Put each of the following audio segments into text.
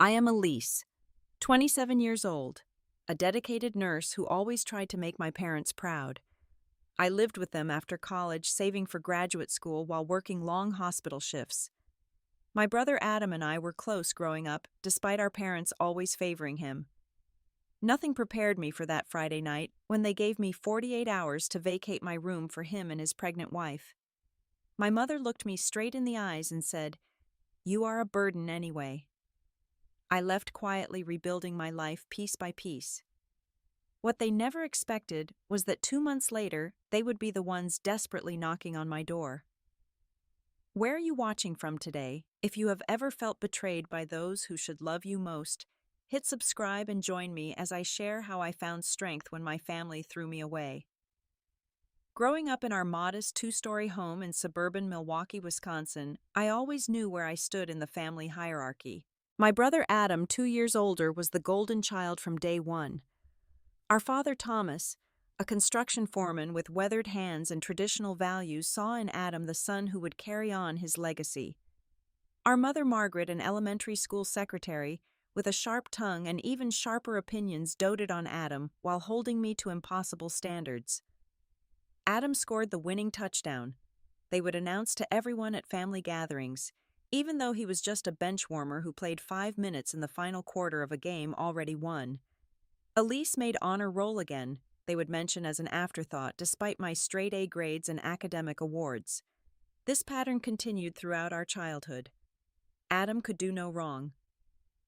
I am Elise, 27 years old, a dedicated nurse who always tried to make my parents proud. I lived with them after college, saving for graduate school while working long hospital shifts. My brother Adam and I were close growing up, despite our parents always favoring him. Nothing prepared me for that Friday night when they gave me 48 hours to vacate my room for him and his pregnant wife. My mother looked me straight in the eyes and said, "You are a burden anyway." I left quietly, rebuilding my life piece by piece. What they never expected was that 2 months later, they would be the ones desperately knocking on my door. Where are you watching from today? If you have ever felt betrayed by those who should love you most, hit subscribe and join me as I share how I found strength when my family threw me away. Growing up in our modest two-story home in suburban Milwaukee, Wisconsin, I always knew where I stood in the family hierarchy. My brother Adam, 2 years older, was the golden child from day one. Our father Thomas, a construction foreman with weathered hands and traditional values, saw in Adam the son who would carry on his legacy. Our mother Margaret, an elementary school secretary, with a sharp tongue and even sharper opinions, doted on Adam while holding me to impossible standards. Adam scored the winning touchdown, they would announce to everyone at family gatherings, even though he was just a bench warmer who played 5 minutes in the final quarter of a game already won. Elise made honor roll again, they would mention as an afterthought, despite my straight A grades and academic awards. This pattern continued throughout our childhood. Adam could do no wrong.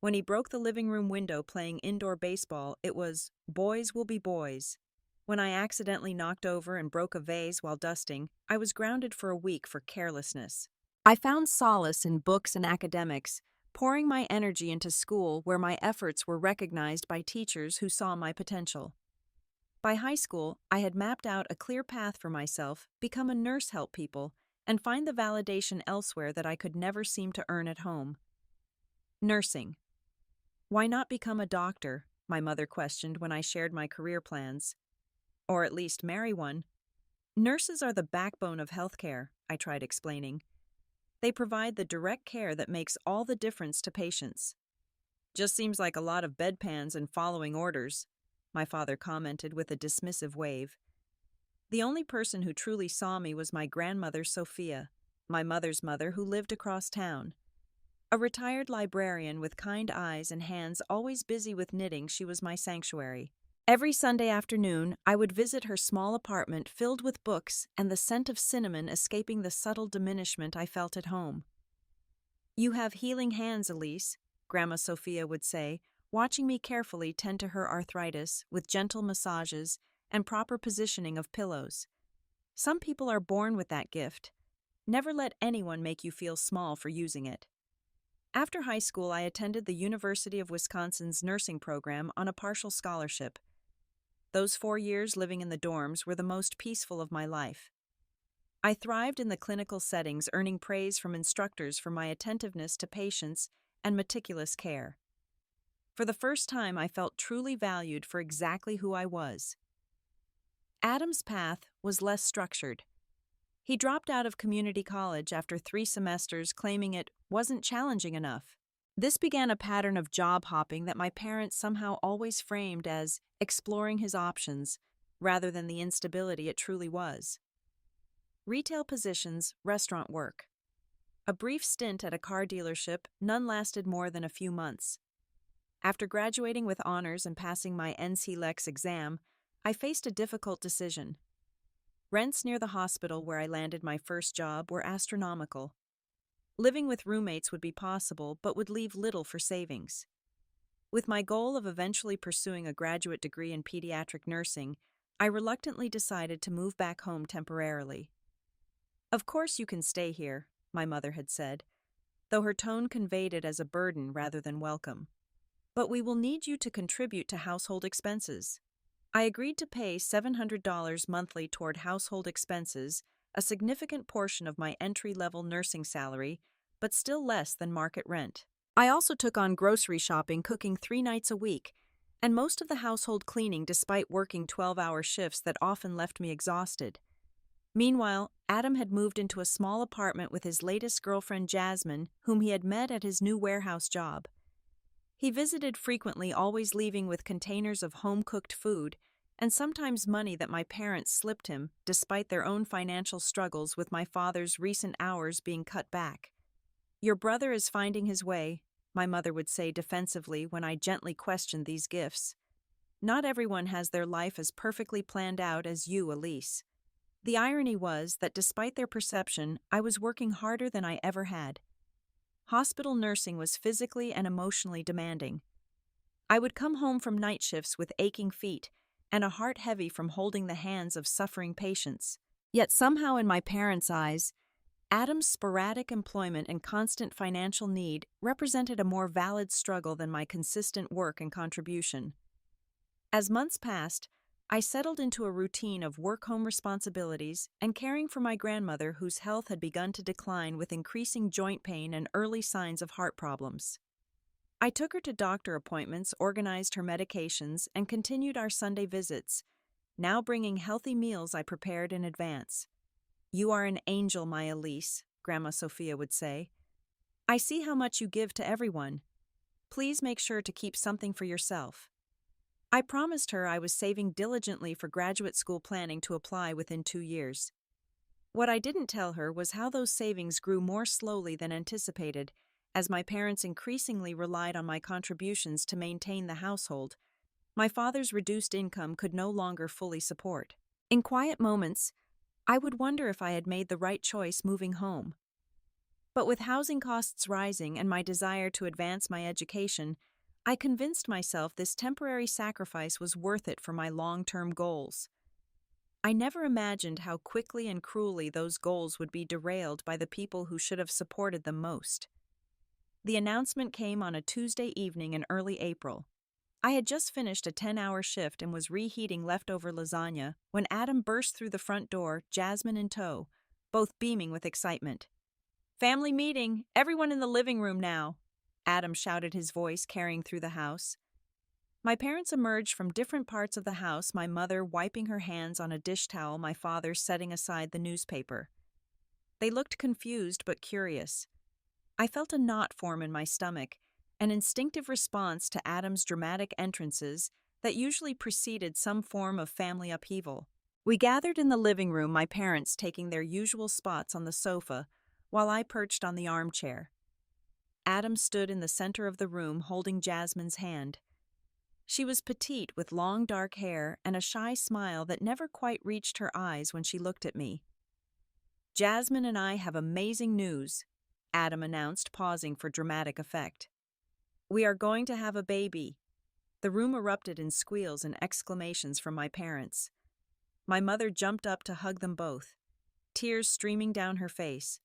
When he broke the living room window playing indoor baseball, it was, "Boys will be boys." When I accidentally knocked over and broke a vase while dusting, I was grounded for a week for carelessness. I found solace in books and academics, pouring my energy into school where my efforts were recognized by teachers who saw my potential. By high school, I had mapped out a clear path for myself, become a nurse, help people, and find the validation elsewhere that I could never seem to earn at home. Nursing. Why not become a doctor? My mother questioned when I shared my career plans. Or at least marry one. Nurses are the backbone of healthcare, I tried explaining. They provide the direct care that makes all the difference to patients. Just seems like a lot of bedpans and following orders, my father commented with a dismissive wave. The only person who truly saw me was my grandmother Sophia, my mother's mother, who lived across town. A retired librarian with kind eyes and hands always busy with knitting, she was my sanctuary. Every Sunday afternoon, I would visit her small apartment filled with books and the scent of cinnamon escaping the subtle diminishment I felt at home. "You have healing hands, Elise," Grandma Sophia would say, watching me carefully tend to her arthritis with gentle massages and proper positioning of pillows. "Some people are born with that gift. Never let anyone make you feel small for using it." After high school, I attended the University of Wisconsin's nursing program on a partial scholarship. Those 4 years living in the dorms were the most peaceful of my life. I thrived in the clinical settings, earning praise from instructors for my attentiveness to patients and meticulous care. For the first time, I felt truly valued for exactly who I was. Adam's path was less structured. He dropped out of community college after 3 semesters, claiming it wasn't challenging enough. This began a pattern of job hopping that my parents somehow always framed as exploring his options, rather than the instability it truly was. Retail positions, restaurant work. A brief stint at a car dealership, none lasted more than a few months. After graduating with honors and passing my NCLEX exam, I faced a difficult decision. Rents near the hospital where I landed my first job were astronomical. Living with roommates would be possible, but would leave little for savings. With my goal of eventually pursuing a graduate degree in pediatric nursing, I reluctantly decided to move back home temporarily. "Of course you can stay here," my mother had said, though her tone conveyed it as a burden rather than welcome. "But we will need you to contribute to household expenses." I agreed to pay $700 monthly toward household expenses, a significant portion of my entry-level nursing salary, but still less than market rent. I also took on grocery shopping, cooking 3 nights a week, and most of the household cleaning despite working 12-hour shifts that often left me exhausted. Meanwhile, Adam had moved into a small apartment with his latest girlfriend Jasmine, whom he had met at his new warehouse job. He visited frequently, always leaving with containers of home-cooked food and sometimes money that my parents slipped him, despite their own financial struggles with my father's recent hours being cut back. "Your brother is finding his way," my mother would say defensively when I gently questioned these gifts. "Not everyone has their life as perfectly planned out as you, Elise." The irony was that despite their perception, I was working harder than I ever had. Hospital nursing was physically and emotionally demanding. I would come home from night shifts with aching feet and a heart heavy from holding the hands of suffering patients. Yet somehow in my parents' eyes, Adam's sporadic employment and constant financial need represented a more valid struggle than my consistent work and contribution. As months passed, I settled into a routine of work-home responsibilities and caring for my grandmother whose health had begun to decline with increasing joint pain and early signs of heart problems. I took her to doctor appointments, organized her medications, and continued our Sunday visits, now bringing healthy meals I prepared in advance. "You are an angel, my Elise," Grandma Sophia would say. "I see how much you give to everyone. Please make sure to keep something for yourself." I promised her I was saving diligently for graduate school, planning to apply within 2 years. What I didn't tell her was how those savings grew more slowly than anticipated, as my parents increasingly relied on my contributions to maintain the household. My father's reduced income could no longer fully support. In quiet moments, I would wonder if I had made the right choice moving home. But with housing costs rising and my desire to advance my education, I convinced myself this temporary sacrifice was worth it for my long-term goals. I never imagined how quickly and cruelly those goals would be derailed by the people who should have supported them most. The announcement came on a Tuesday evening in early April. I had just finished a 10-hour shift and was reheating leftover lasagna when Adam burst through the front door, Jasmine in tow, both beaming with excitement. "Family meeting, everyone in the living room now," Adam shouted, his voice carrying through the house. My parents emerged from different parts of the house, my mother wiping her hands on a dish towel, my father setting aside the newspaper. They looked confused but curious. I felt a knot form in my stomach, an instinctive response to Adam's dramatic entrances that usually preceded some form of family upheaval. We gathered in the living room, my parents taking their usual spots on the sofa, while I perched on the armchair. Adam stood in the center of the room holding Jasmine's hand. She was petite with long dark hair and a shy smile that never quite reached her eyes when she looked at me. "Jasmine and I have amazing news," Adam announced, pausing for dramatic effect. "We are going to have a baby." The room erupted in squeals and exclamations from my parents. My mother jumped up to hug them both, tears streaming down her face.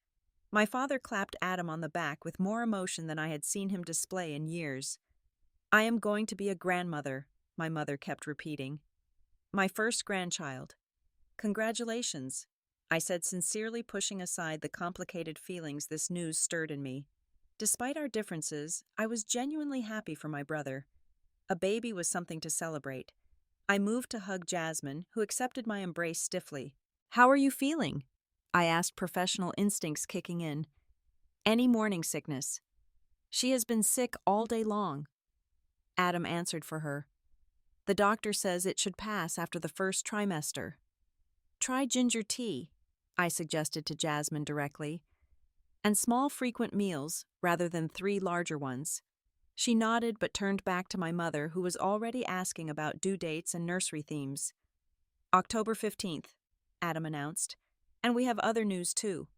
My father clapped Adam on the back with more emotion than I had seen him display in years. "I am going to be a grandmother," my mother kept repeating. "My first grandchild. Congratulations," I said, sincerely pushing aside the complicated feelings this news stirred in me. Despite our differences, I was genuinely happy for my brother. A baby was something to celebrate. I moved to hug Jasmine, who accepted my embrace stiffly. "How are you feeling?" I asked, professional instincts kicking in. "Any morning sickness." "She has been sick all day long," Adam answered for her. "The doctor says it should pass after the first trimester." "Try ginger tea," I suggested to Jasmine directly, "and small frequent meals rather than 3 larger ones." She nodded but turned back to my mother, who was already asking about due dates and nursery themes. "October 15th, Adam announced. "And we have other news too.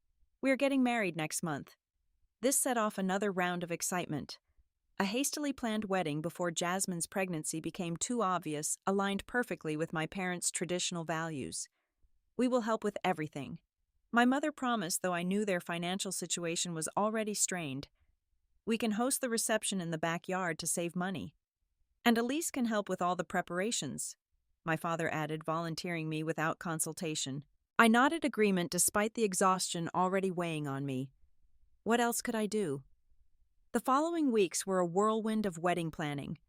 We are getting married next month." This set off another round of excitement. A hastily planned wedding before Jasmine's pregnancy became too obvious, aligned perfectly with my parents' traditional values. "We will help with everything," my mother promised, though I knew their financial situation was already strained. "We can host the reception in the backyard to save money. And Elise can help with all the preparations," my father added, volunteering me without consultation. I nodded agreement despite the exhaustion already weighing on me. What else could I do? The following weeks were a whirlwind of wedding planning.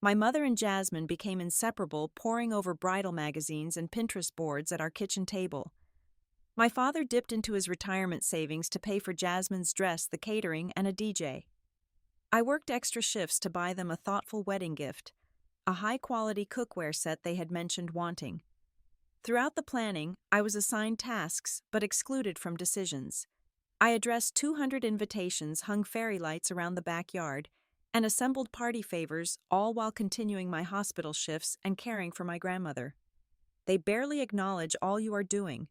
My mother and Jasmine became inseparable, poring over bridal magazines and Pinterest boards at our kitchen table. My father dipped into his retirement savings to pay for Jasmine's dress, the catering, and a DJ. I worked extra shifts to buy them a thoughtful wedding gift, a high-quality cookware set they had mentioned wanting. Throughout the planning, I was assigned tasks but excluded from decisions. I addressed 200 invitations, hung fairy lights around the backyard, and assembled party favors, all while continuing my hospital shifts and caring for my grandmother. They barely acknowledge all you are doing,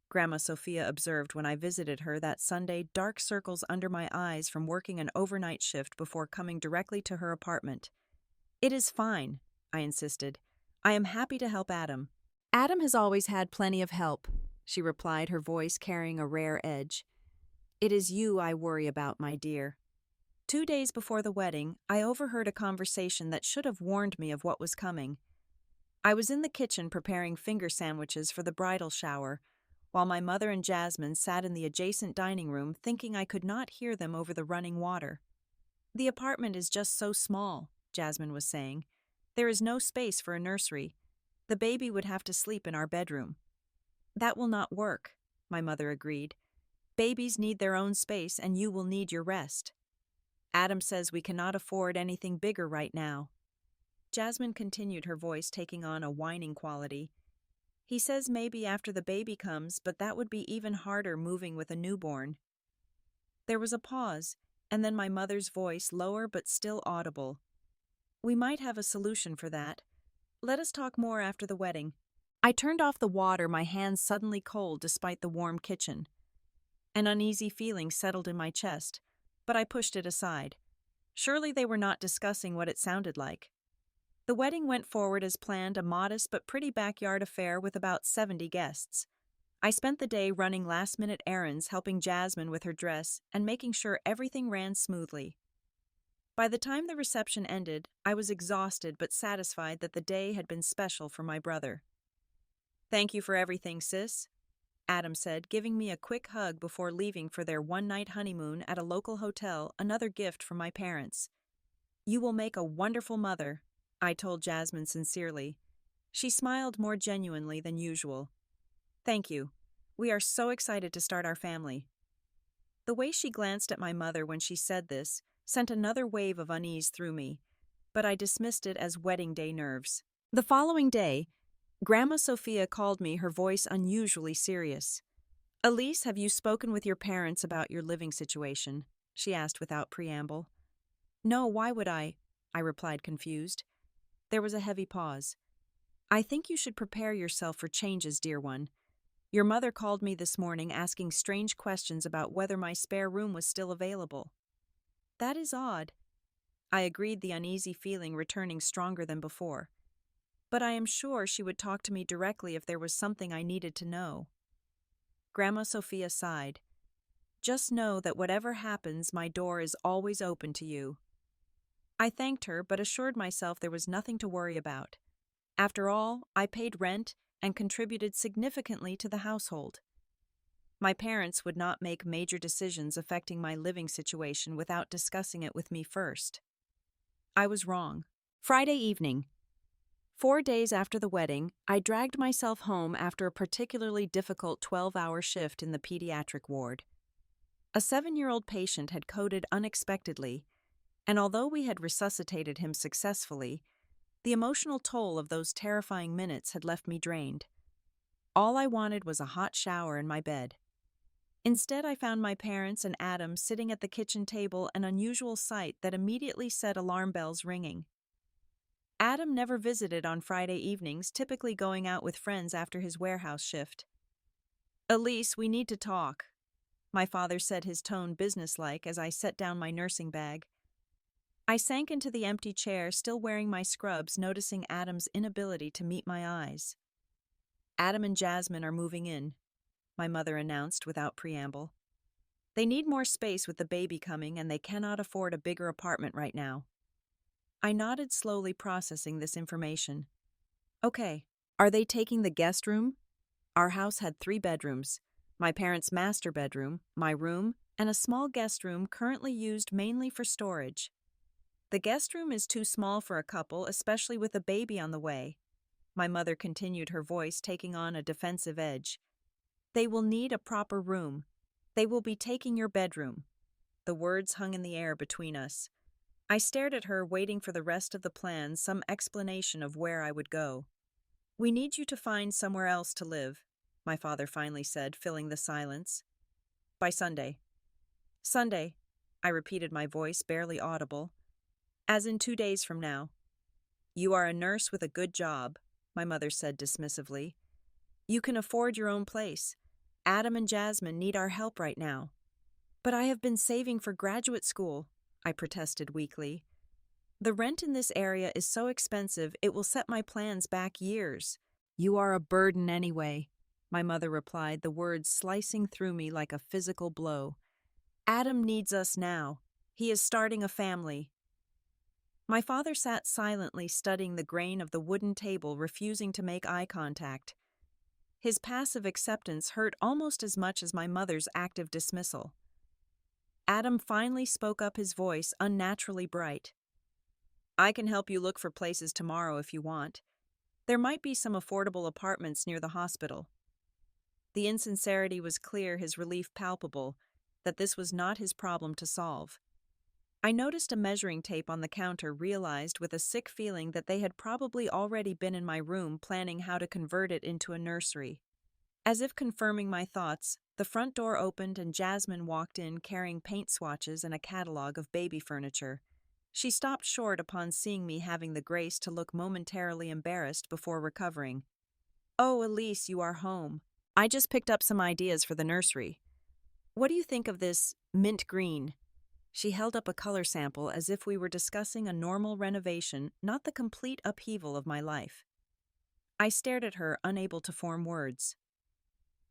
Grandma Sophia observed when I visited her that Sunday, dark circles under my eyes from working an overnight shift before coming directly to her apartment. It is fine, I insisted. I am happy to help Adam. Adam has always had plenty of help, she replied, her voice carrying a rare edge. It is you I worry about, my dear. 2 days before the wedding, I overheard a conversation that should have warned me of what was coming. I was in the kitchen preparing finger sandwiches for the bridal shower, while my mother and Jasmine sat in the adjacent dining room thinking I could not hear them over the running water. The apartment is just so small, Jasmine was saying. There is no space for a nursery. The baby would have to sleep in our bedroom. That will not work, my mother agreed. Babies need their own space and you will need your rest. Adam says we cannot afford anything bigger right now. Jasmine continued, her voice taking on a whining quality. He says maybe after the baby comes, but that would be even harder moving with a newborn. There was a pause, and then my mother's voice, lower but still audible. We might have a solution for that. Let us talk more after the wedding. I turned off the water, my hands suddenly cold despite the warm kitchen. An uneasy feeling settled in my chest, but I pushed it aside. Surely they were not discussing what it sounded like. The wedding went forward as planned, a modest but pretty backyard affair with about 70 guests. I spent the day running last-minute errands, helping Jasmine with her dress, and making sure everything ran smoothly. By the time the reception ended, I was exhausted but satisfied that the day had been special for my brother. Thank you for everything, sis, Adam said, giving me a quick hug before leaving for their one-night honeymoon at a local hotel, another gift from my parents. You will make a wonderful mother, I told Jasmine sincerely. She smiled more genuinely than usual. Thank you. We are so excited to start our family. The way she glanced at my mother when she said this sent another wave of unease through me, but I dismissed it as wedding day nerves. The following day, Grandma Sophia called me, her voice unusually serious. Elise, have you spoken with your parents about your living situation? She asked without preamble. No, why would I replied, confused. There was a heavy pause. I think you should prepare yourself for changes, dear one. Your mother called me this morning asking strange questions about whether my spare room was still available. That is odd. I agreed, the uneasy feeling returning stronger than before. But I am sure she would talk to me directly if there was something I needed to know. Grandma Sophia sighed. Just know that whatever happens, my door is always open to you. I thanked her, but assured myself there was nothing to worry about. After all, I paid rent and contributed significantly to the household. My parents would not make major decisions affecting my living situation without discussing it with me first. I was wrong. Friday evening. 4 days after the wedding, I dragged myself home after a particularly difficult 12-hour shift in the pediatric ward. A 7-year-old patient had coded unexpectedly, and although we had resuscitated him successfully, the emotional toll of those terrifying minutes had left me drained. All I wanted was a hot shower in my bed. Instead, I found my parents and Adam sitting at the kitchen table, an unusual sight that immediately set alarm bells ringing. Adam never visited on Friday evenings, typically going out with friends after his warehouse shift. Elise, we need to talk, my father said, his tone businesslike, as I set down my nursing bag. I sank into the empty chair, still wearing my scrubs, noticing Adam's inability to meet my eyes. Adam and Jasmine are moving in, my mother announced without preamble. They need more space with the baby coming, and they cannot afford a bigger apartment right now. I nodded, slowly processing this information. Okay, are they taking the guest room? Our house had 3 bedrooms, my parents' master bedroom, my room, and a small guest room currently used mainly for storage. The guest room is too small for a couple, especially with a baby on the way. My mother continued, her voice taking on a defensive edge. They will need a proper room. They will be taking your bedroom. The words hung in the air between us. I stared at her, waiting for the rest of the plan, some explanation of where I would go. "We need you to find somewhere else to live," my father finally said, filling the silence. "By Sunday." "Sunday," I repeated, my voice barely audible. "As in 2 days from now." "You are a nurse with a good job," my mother said dismissively. "You can afford your own place. Adam and Jasmine need our help right now." "But I have been saving for graduate school," I protested weakly. "The rent in this area is so expensive it will set my plans back years." "You are a burden anyway," my mother replied, the words slicing through me like a physical blow. "Adam needs us now. He is starting a family." My father sat silently studying the grain of the wooden table, refusing to make eye contact. His passive acceptance hurt almost as much as my mother's active dismissal. Adam finally spoke up, his voice unnaturally bright. "I can help you look for places tomorrow if you want. There might be some affordable apartments near the hospital." The insincerity was clear, his relief palpable, that this was not his problem to solve. I noticed a measuring tape on the counter, realized with a sick feeling that they had probably already been in my room planning how to convert it into a nursery. As if confirming my thoughts, the front door opened and Jasmine walked in carrying paint swatches and a catalog of baby furniture. She stopped short upon seeing me, having the grace to look momentarily embarrassed before recovering. "Oh, Elise, you are home. I just picked up some ideas for the nursery. What do you think of this mint green?" She held up a color sample as if we were discussing a normal renovation, not the complete upheaval of my life. I stared at her, unable to form words.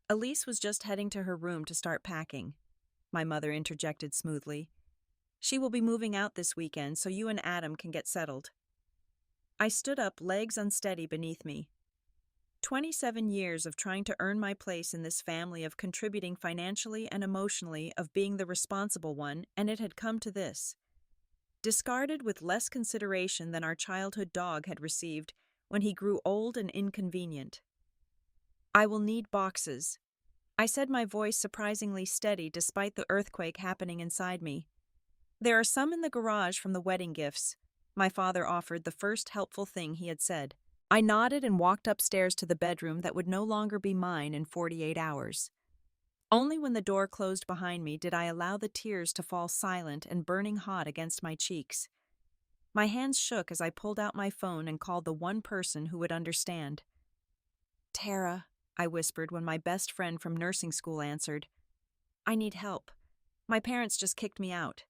Elise was just heading to her room to start packing, my mother interjected smoothly. "She will be moving out this weekend, so you and Adam can get settled." I stood up, legs unsteady beneath me. 27 years of trying to earn my place in this family, of contributing financially and emotionally, of being the responsible one, and it had come to this. Discarded with less consideration than our childhood dog had received when he grew old and inconvenient. "I will need boxes," I said, my voice surprisingly steady despite the earthquake happening inside me. "There are some in the garage from the wedding gifts," my father offered, the first helpful thing he had said. I nodded and walked upstairs to the bedroom that would no longer be mine in 48 hours. Only when the door closed behind me did I allow the tears to fall silent and burning hot against my cheeks. My hands shook as I pulled out my phone and called the one person who would understand. "Tara," I whispered when my best friend from nursing school answered. "I need help. My parents just kicked me out."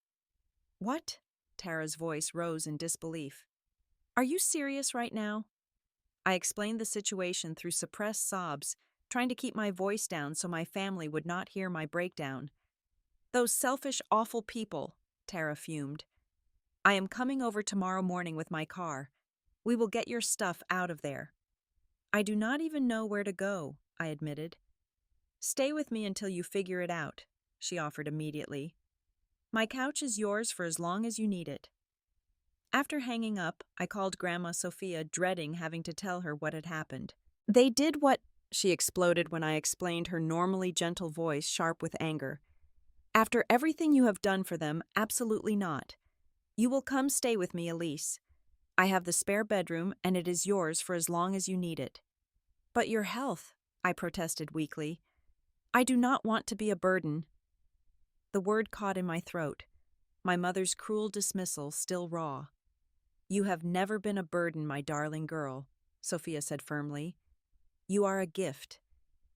"What?" Tara's voice rose in disbelief. "Are you serious right now?" I explained the situation through suppressed sobs, trying to keep my voice down so my family would not hear my breakdown. "Those selfish, awful people," Tara fumed. "I am coming over tomorrow morning with my car. We will get your stuff out of there." "I do not even know where to go," I admitted. "Stay with me until you figure it out," she offered immediately. "My couch is yours for as long as you need it." After hanging up, I called Grandma Sophia, dreading having to tell her what had happened. "They did what?" she exploded when I explained, her normally gentle voice sharp with anger. "After everything you have done for them, absolutely not. You will come stay with me, Elise. I have the spare bedroom, and it is yours for as long as you need it." "But your health," I protested weakly. "I do not want to be a burden." The word caught in my throat, my mother's cruel dismissal still raw. "You have never been a burden, my darling girl," Sophia said firmly. "You are a gift.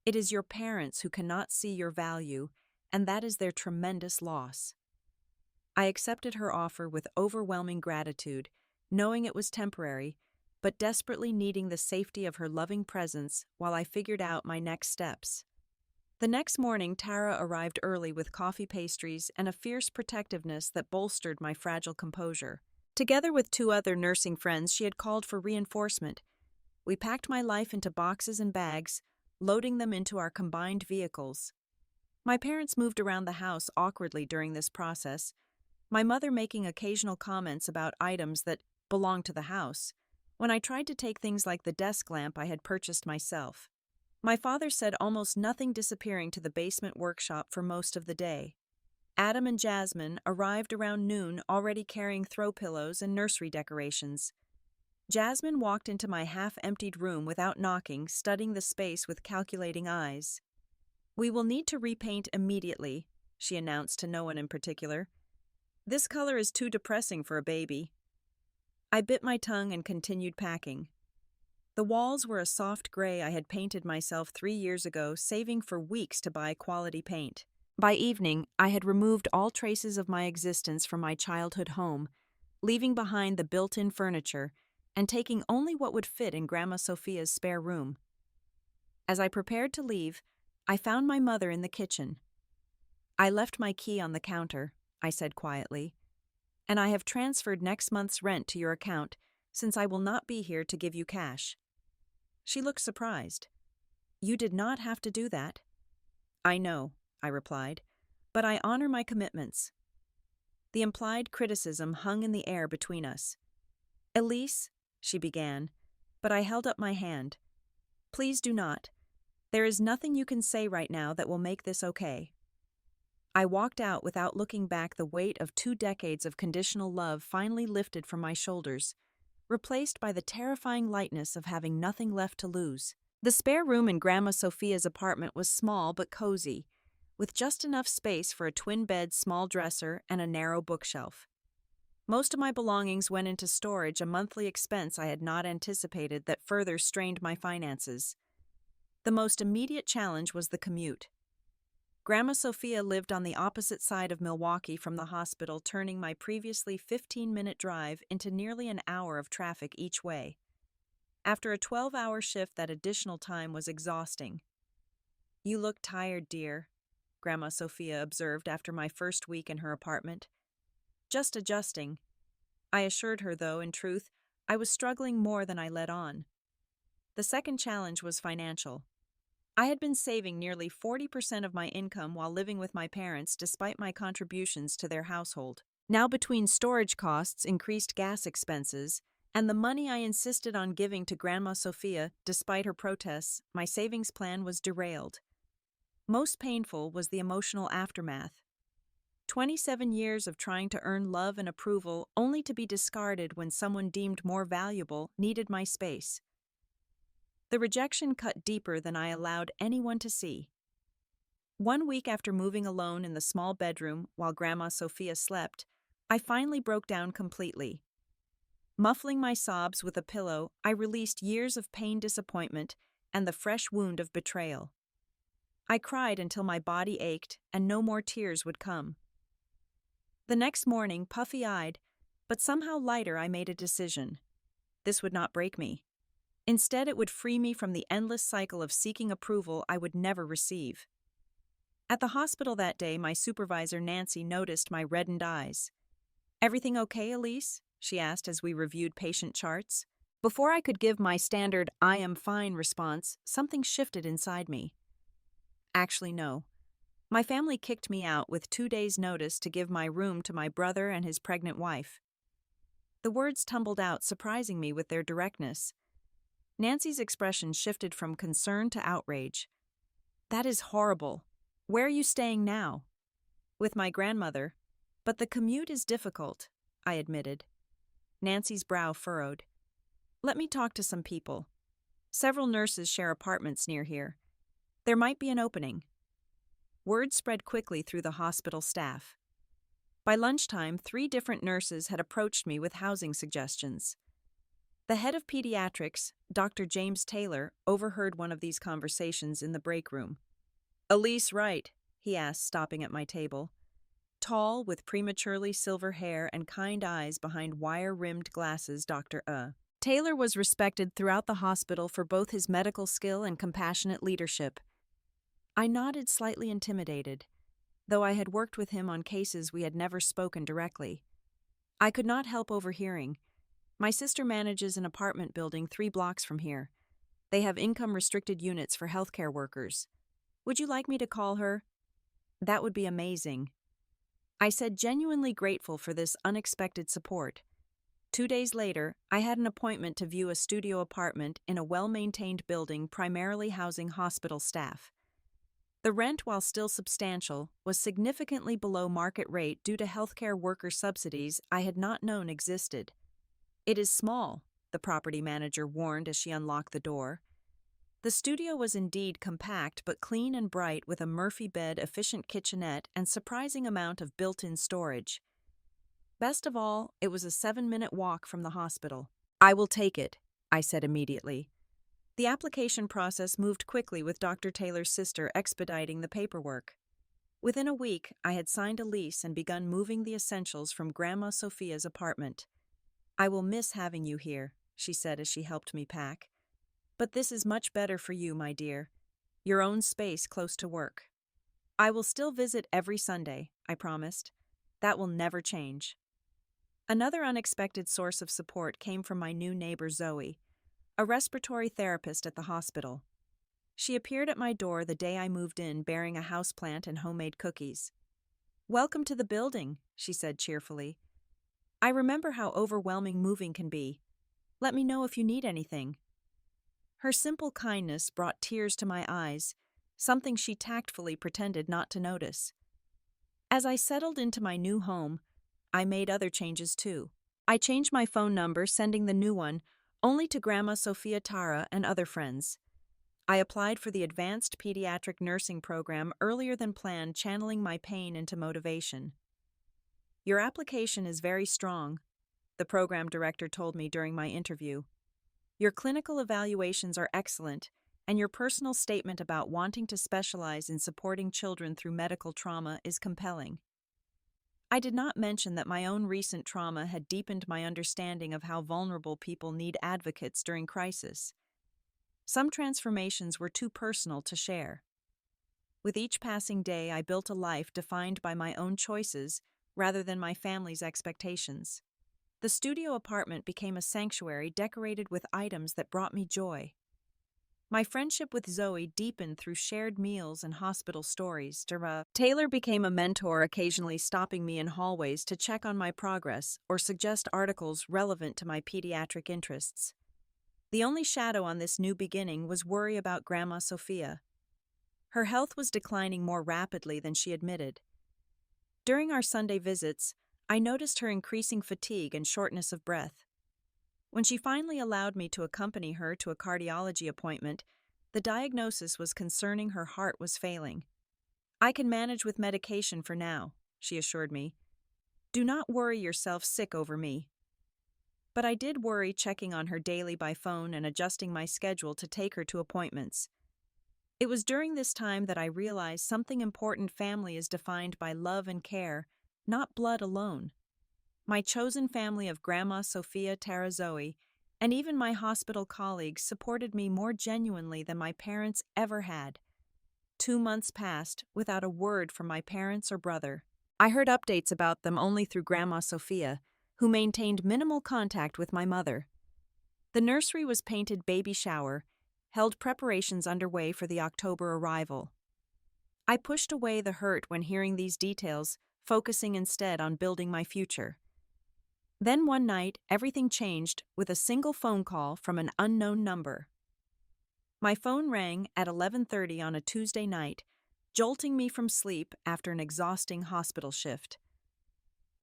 It is your parents who cannot see your value, and that is their tremendous loss." I accepted her offer with overwhelming gratitude, knowing it was temporary, but desperately needing the safety of her loving presence while I figured out my next steps. The next morning, Tara arrived early with coffee, pastries, and a fierce protectiveness that bolstered my fragile composure. Together with 2 other nursing friends, she had called for reinforcement. We packed my life into boxes and bags, loading them into our combined vehicles. My parents moved around the house awkwardly during this process, my mother making occasional comments about items that belonged to the house, when I tried to take things like the desk lamp I had purchased myself. My father said almost nothing, disappearing to the basement workshop for most of the day. Adam and Jasmine arrived around noon, already carrying throw pillows and nursery decorations. Jasmine walked into my half-emptied room without knocking, studying the space with calculating eyes. "We will need to repaint immediately," she announced to no one in particular. "This color is too depressing for a baby." I bit my tongue and continued packing. The walls were a soft gray I had painted myself 3 years ago, saving for weeks to buy quality paint. By evening, I had removed all traces of my existence from my childhood home, leaving behind the built-in furniture and taking only what would fit in Grandma Sophia's spare room. As I prepared to leave, I found my mother in the kitchen. "I left my key on the counter," I said quietly, "and I have transferred next month's rent to your account since I will not be here to give you cash." She looked surprised. "You did not have to do that." "I know," I replied, "but I honor my commitments." The implied criticism hung in the air between us. "Elise," she began, but I held up my hand. "Please do not. There is nothing you can say right now that will make this okay." I walked out without looking back. The weight of 2 decades of conditional love finally lifted from my shoulders, replaced by the terrifying lightness of having nothing left to lose. The spare room in Grandma Sophia's apartment was small but cozy, with just enough space for a twin-bed small dresser and a narrow bookshelf. Most of my belongings went into storage, a monthly expense I had not anticipated that further strained my finances. The most immediate challenge was the commute. Grandma Sophia lived on the opposite side of Milwaukee from the hospital, turning my previously 15-minute drive into nearly an hour of traffic each way. After a 12-hour shift, that additional time was exhausting. "You look tired, dear," Grandma Sophia observed after my first week in her apartment. "Just adjusting," I assured her, though, in truth, I was struggling more than I let on. The second challenge was financial. I had been saving nearly 40% of my income while living with my parents despite my contributions to their household. Now, between storage costs, increased gas expenses, and the money I insisted on giving to Grandma Sophia despite her protests, my savings plan was derailed. Most painful was the emotional aftermath. 27 years of trying to earn love and approval only to be discarded when someone deemed more valuable needed my space. The rejection cut deeper than I allowed anyone to see. 1 week after moving alone in the small bedroom while Grandma Sophia slept, I finally broke down completely. Muffling my sobs with a pillow, I released years of pain, disappointment, and the fresh wound of betrayal. I cried until my body ached and no more tears would come. The next morning, puffy-eyed, but somehow lighter, I made a decision. This would not break me. Instead, it would free me from the endless cycle of seeking approval I would never receive. At the hospital that day, my supervisor, Nancy, noticed my reddened eyes. "Everything okay, Elise?" she asked as we reviewed patient charts. Before I could give my standard "I am fine" response, something shifted inside me. Actually, no. My family kicked me out with 2 days' notice to give my room to my brother and his pregnant wife. The words tumbled out, surprising me with their directness. Nancy's expression shifted from concern to outrage. "That is horrible. Where are you staying now?" "With my grandmother. But the commute is difficult," I admitted. Nancy's brow furrowed. "Let me talk to some people. Several nurses share apartments near here. There might be an opening." Word spread quickly through the hospital staff. By lunchtime, 3 different nurses had approached me with housing suggestions. The head of pediatrics, Dr. James Taylor, overheard one of these conversations in the break room. "Elise Wright?" he asked, stopping at my table. Tall, with prematurely silver hair and kind eyes behind wire-rimmed glasses, Dr. Taylor was respected throughout the hospital for both his medical skill and compassionate leadership. I nodded, slightly intimidated, though I had worked with him on cases we had never spoken directly. I could not help overhearing. "My sister manages an apartment building 3 blocks from here. They have income-restricted units for healthcare workers. Would you like me to call her?" "That would be amazing," I said, genuinely grateful for this unexpected support. 2 days later, I had an appointment to view a studio apartment in a well-maintained building primarily housing hospital staff. The rent, while still substantial, was significantly below market rate due to healthcare worker subsidies I had not known existed. "It is small," the property manager warned as she unlocked the door. The studio was indeed compact but clean and bright, with a Murphy bed, efficient kitchenette, and surprising amount of built-in storage. Best of all, it was a 7-minute walk from the hospital. "I will take it," I said immediately. The application process moved quickly, with Dr. Taylor's sister expediting the paperwork. Within a week, I had signed a lease and begun moving the essentials from Grandma Sophia's apartment. "I will miss having you here," she said as she helped me pack. "But this is much better for you, my dear. Your own space close to work." "I will still visit every Sunday," I promised. "That will never change." Another unexpected source of support came from my new neighbor Zoe, a respiratory therapist at the hospital. She appeared at my door the day I moved in, bearing a houseplant and homemade cookies. "Welcome to the building," she said cheerfully. "I remember how overwhelming moving can be. Let me know if you need anything." Her simple kindness brought tears to my eyes, something she tactfully pretended not to notice. As I settled into my new home, I made other changes too. I changed my phone number, sending the new one only to Grandma Sophia, Tara, and other friends. I applied for the advanced pediatric nursing program earlier than planned, channeling my pain into motivation. "Your application is very strong," the program director told me during my interview. "Your clinical evaluations are excellent, and your personal statement about wanting to specialize in supporting children through medical trauma is compelling." I did not mention that my own recent trauma had deepened my understanding of how vulnerable people need advocates during crisis. Some transformations were too personal to share. With each passing day, I built a life defined by my own choices rather than my family's expectations. The studio apartment became a sanctuary decorated with items that brought me joy. My friendship with Zoe deepened through shared meals and hospital stories. Taylor became a mentor, occasionally stopping me in hallways to check on my progress or suggest articles relevant to my pediatric interests. The only shadow on this new beginning was worry about Grandma Sophia. Her health was declining more rapidly than she admitted. During our Sunday visits, I noticed her increasing fatigue and shortness of breath. When she finally allowed me to accompany her to a cardiology appointment, the diagnosis was concerning. Her heart was failing. "I can manage with medication for now," she assured me. "Do not worry yourself sick over me." But I did worry, checking on her daily by phone and adjusting my schedule to take her to appointments. It was during this time that I realized something important: family is defined by love and care, not blood alone. My chosen family of Grandma Sophia, Tara, Zoe, and even my hospital colleagues supported me more genuinely than my parents ever had. 2 months passed without a word from my parents or brother. I heard updates about them only through Grandma Sophia, who maintained minimal contact with my mother. The nursery was painted baby shower, held preparations underway for the October arrival. I pushed away the hurt when hearing these details, focusing instead on building my future. Then one night, everything changed with a single phone call from an unknown number. My phone rang at 11:30 on a Tuesday night, jolting me from sleep after an exhausting hospital shift.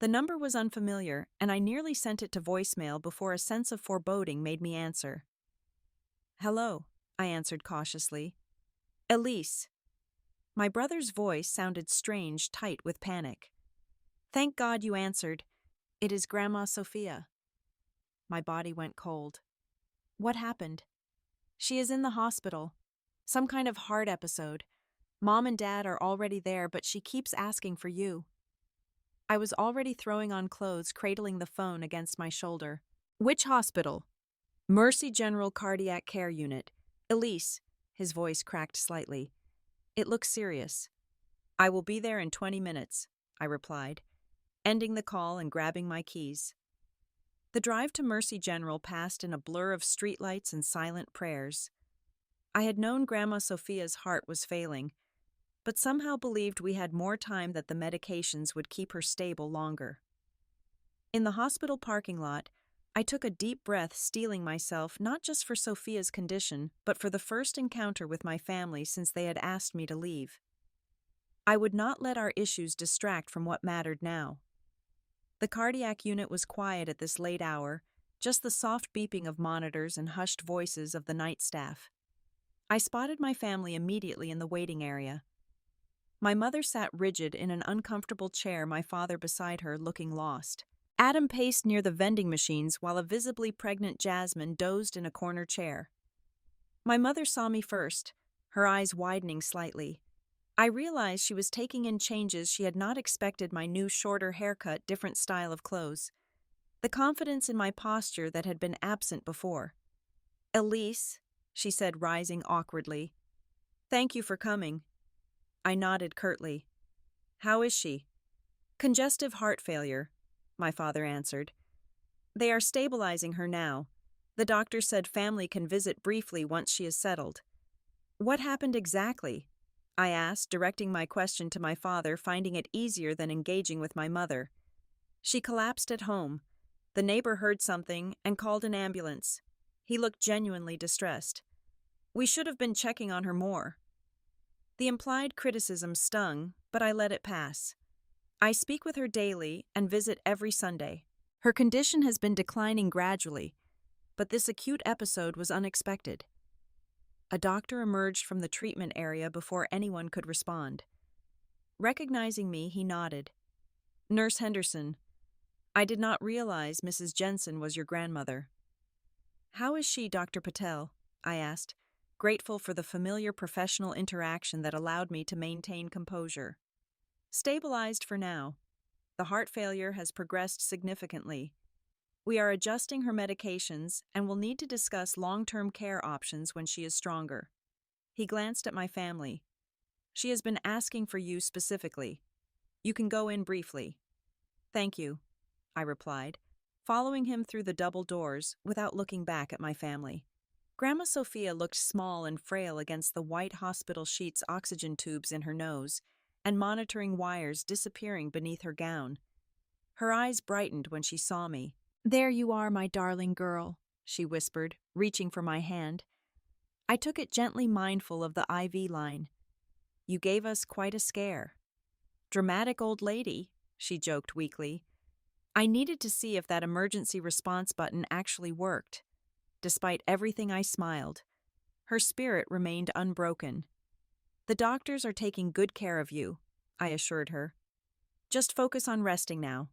The number was unfamiliar, and I nearly sent it to voicemail before a sense of foreboding made me answer. "Hello," I answered cautiously. "Elise." My brother's voice sounded strange, tight with panic. "Thank God you answered. It is Grandma Sophia." My body went cold. "What happened?" "She is in the hospital. Some kind of heart episode. Mom and Dad are already there, but she keeps asking for you." I was already throwing on clothes, cradling the phone against my shoulder. "Which hospital?" "Mercy General Cardiac Care Unit. Elise." His voice cracked slightly. "It looks serious." "I will be there in 20 minutes, I replied, ending the call and grabbing my keys. The drive to Mercy General passed in a blur of streetlights and silent prayers. I had known Grandma Sophia's heart was failing, but somehow believed we had more time, that the medications would keep her stable longer. In the hospital parking lot, I took a deep breath, steeling myself not just for Sophia's condition, but for the first encounter with my family since they had asked me to leave. I would not let our issues distract from what mattered now. The cardiac unit was quiet at this late hour, just the soft beeping of monitors and hushed voices of the night staff. I spotted my family immediately in the waiting area. My mother sat rigid in an uncomfortable chair, my father beside her, looking lost. Adam paced near the vending machines while a visibly pregnant Jasmine dozed in a corner chair. My mother saw me first, her eyes widening slightly. I realized she was taking in changes she had not expected: my new shorter haircut, different style of clothes. The confidence in my posture that had been absent before. "Elise," she said, rising awkwardly. "Thank you for coming." I nodded curtly. "How is she?" "Congestive heart failure," my father answered. "They are stabilizing her now. The doctor said family can visit briefly once she is settled." "What happened exactly?" I asked, directing my question to my father, finding it easier than engaging with my mother. "She collapsed at home. The neighbor heard something and called an ambulance." He looked genuinely distressed. "We should have been checking on her more." The implied criticism stung, but I let it pass. "I speak with her daily and visit every Sunday. Her condition has been declining gradually, but this acute episode was unexpected." A doctor emerged from the treatment area before anyone could respond. Recognizing me, he nodded. "Nurse Henderson. I did not realize Mrs. Jensen was your grandmother." "How is she, Dr. Patel?" I asked, grateful for the familiar professional interaction that allowed me to maintain composure. "Stabilized for now. The heart failure has progressed significantly. We are adjusting her medications and will need to discuss long-term care options when she is stronger." He glanced at my family. "She has been asking for you specifically. You can go in briefly." "Thank you," I replied, following him through the double doors without looking back at my family. Grandma Sophia looked small and frail against the white hospital sheets, oxygen tubes in her nose, and monitoring wires disappearing beneath her gown. Her eyes brightened when she saw me. "There you are, my darling girl," she whispered, reaching for my hand. I took it gently, mindful of the IV line. "You gave us quite a scare." "Dramatic old lady," she joked weakly. I needed to see if that emergency response button actually worked. Despite everything, I smiled. Her spirit remained unbroken. "The doctors are taking good care of you," I assured her. "Just focus on resting now."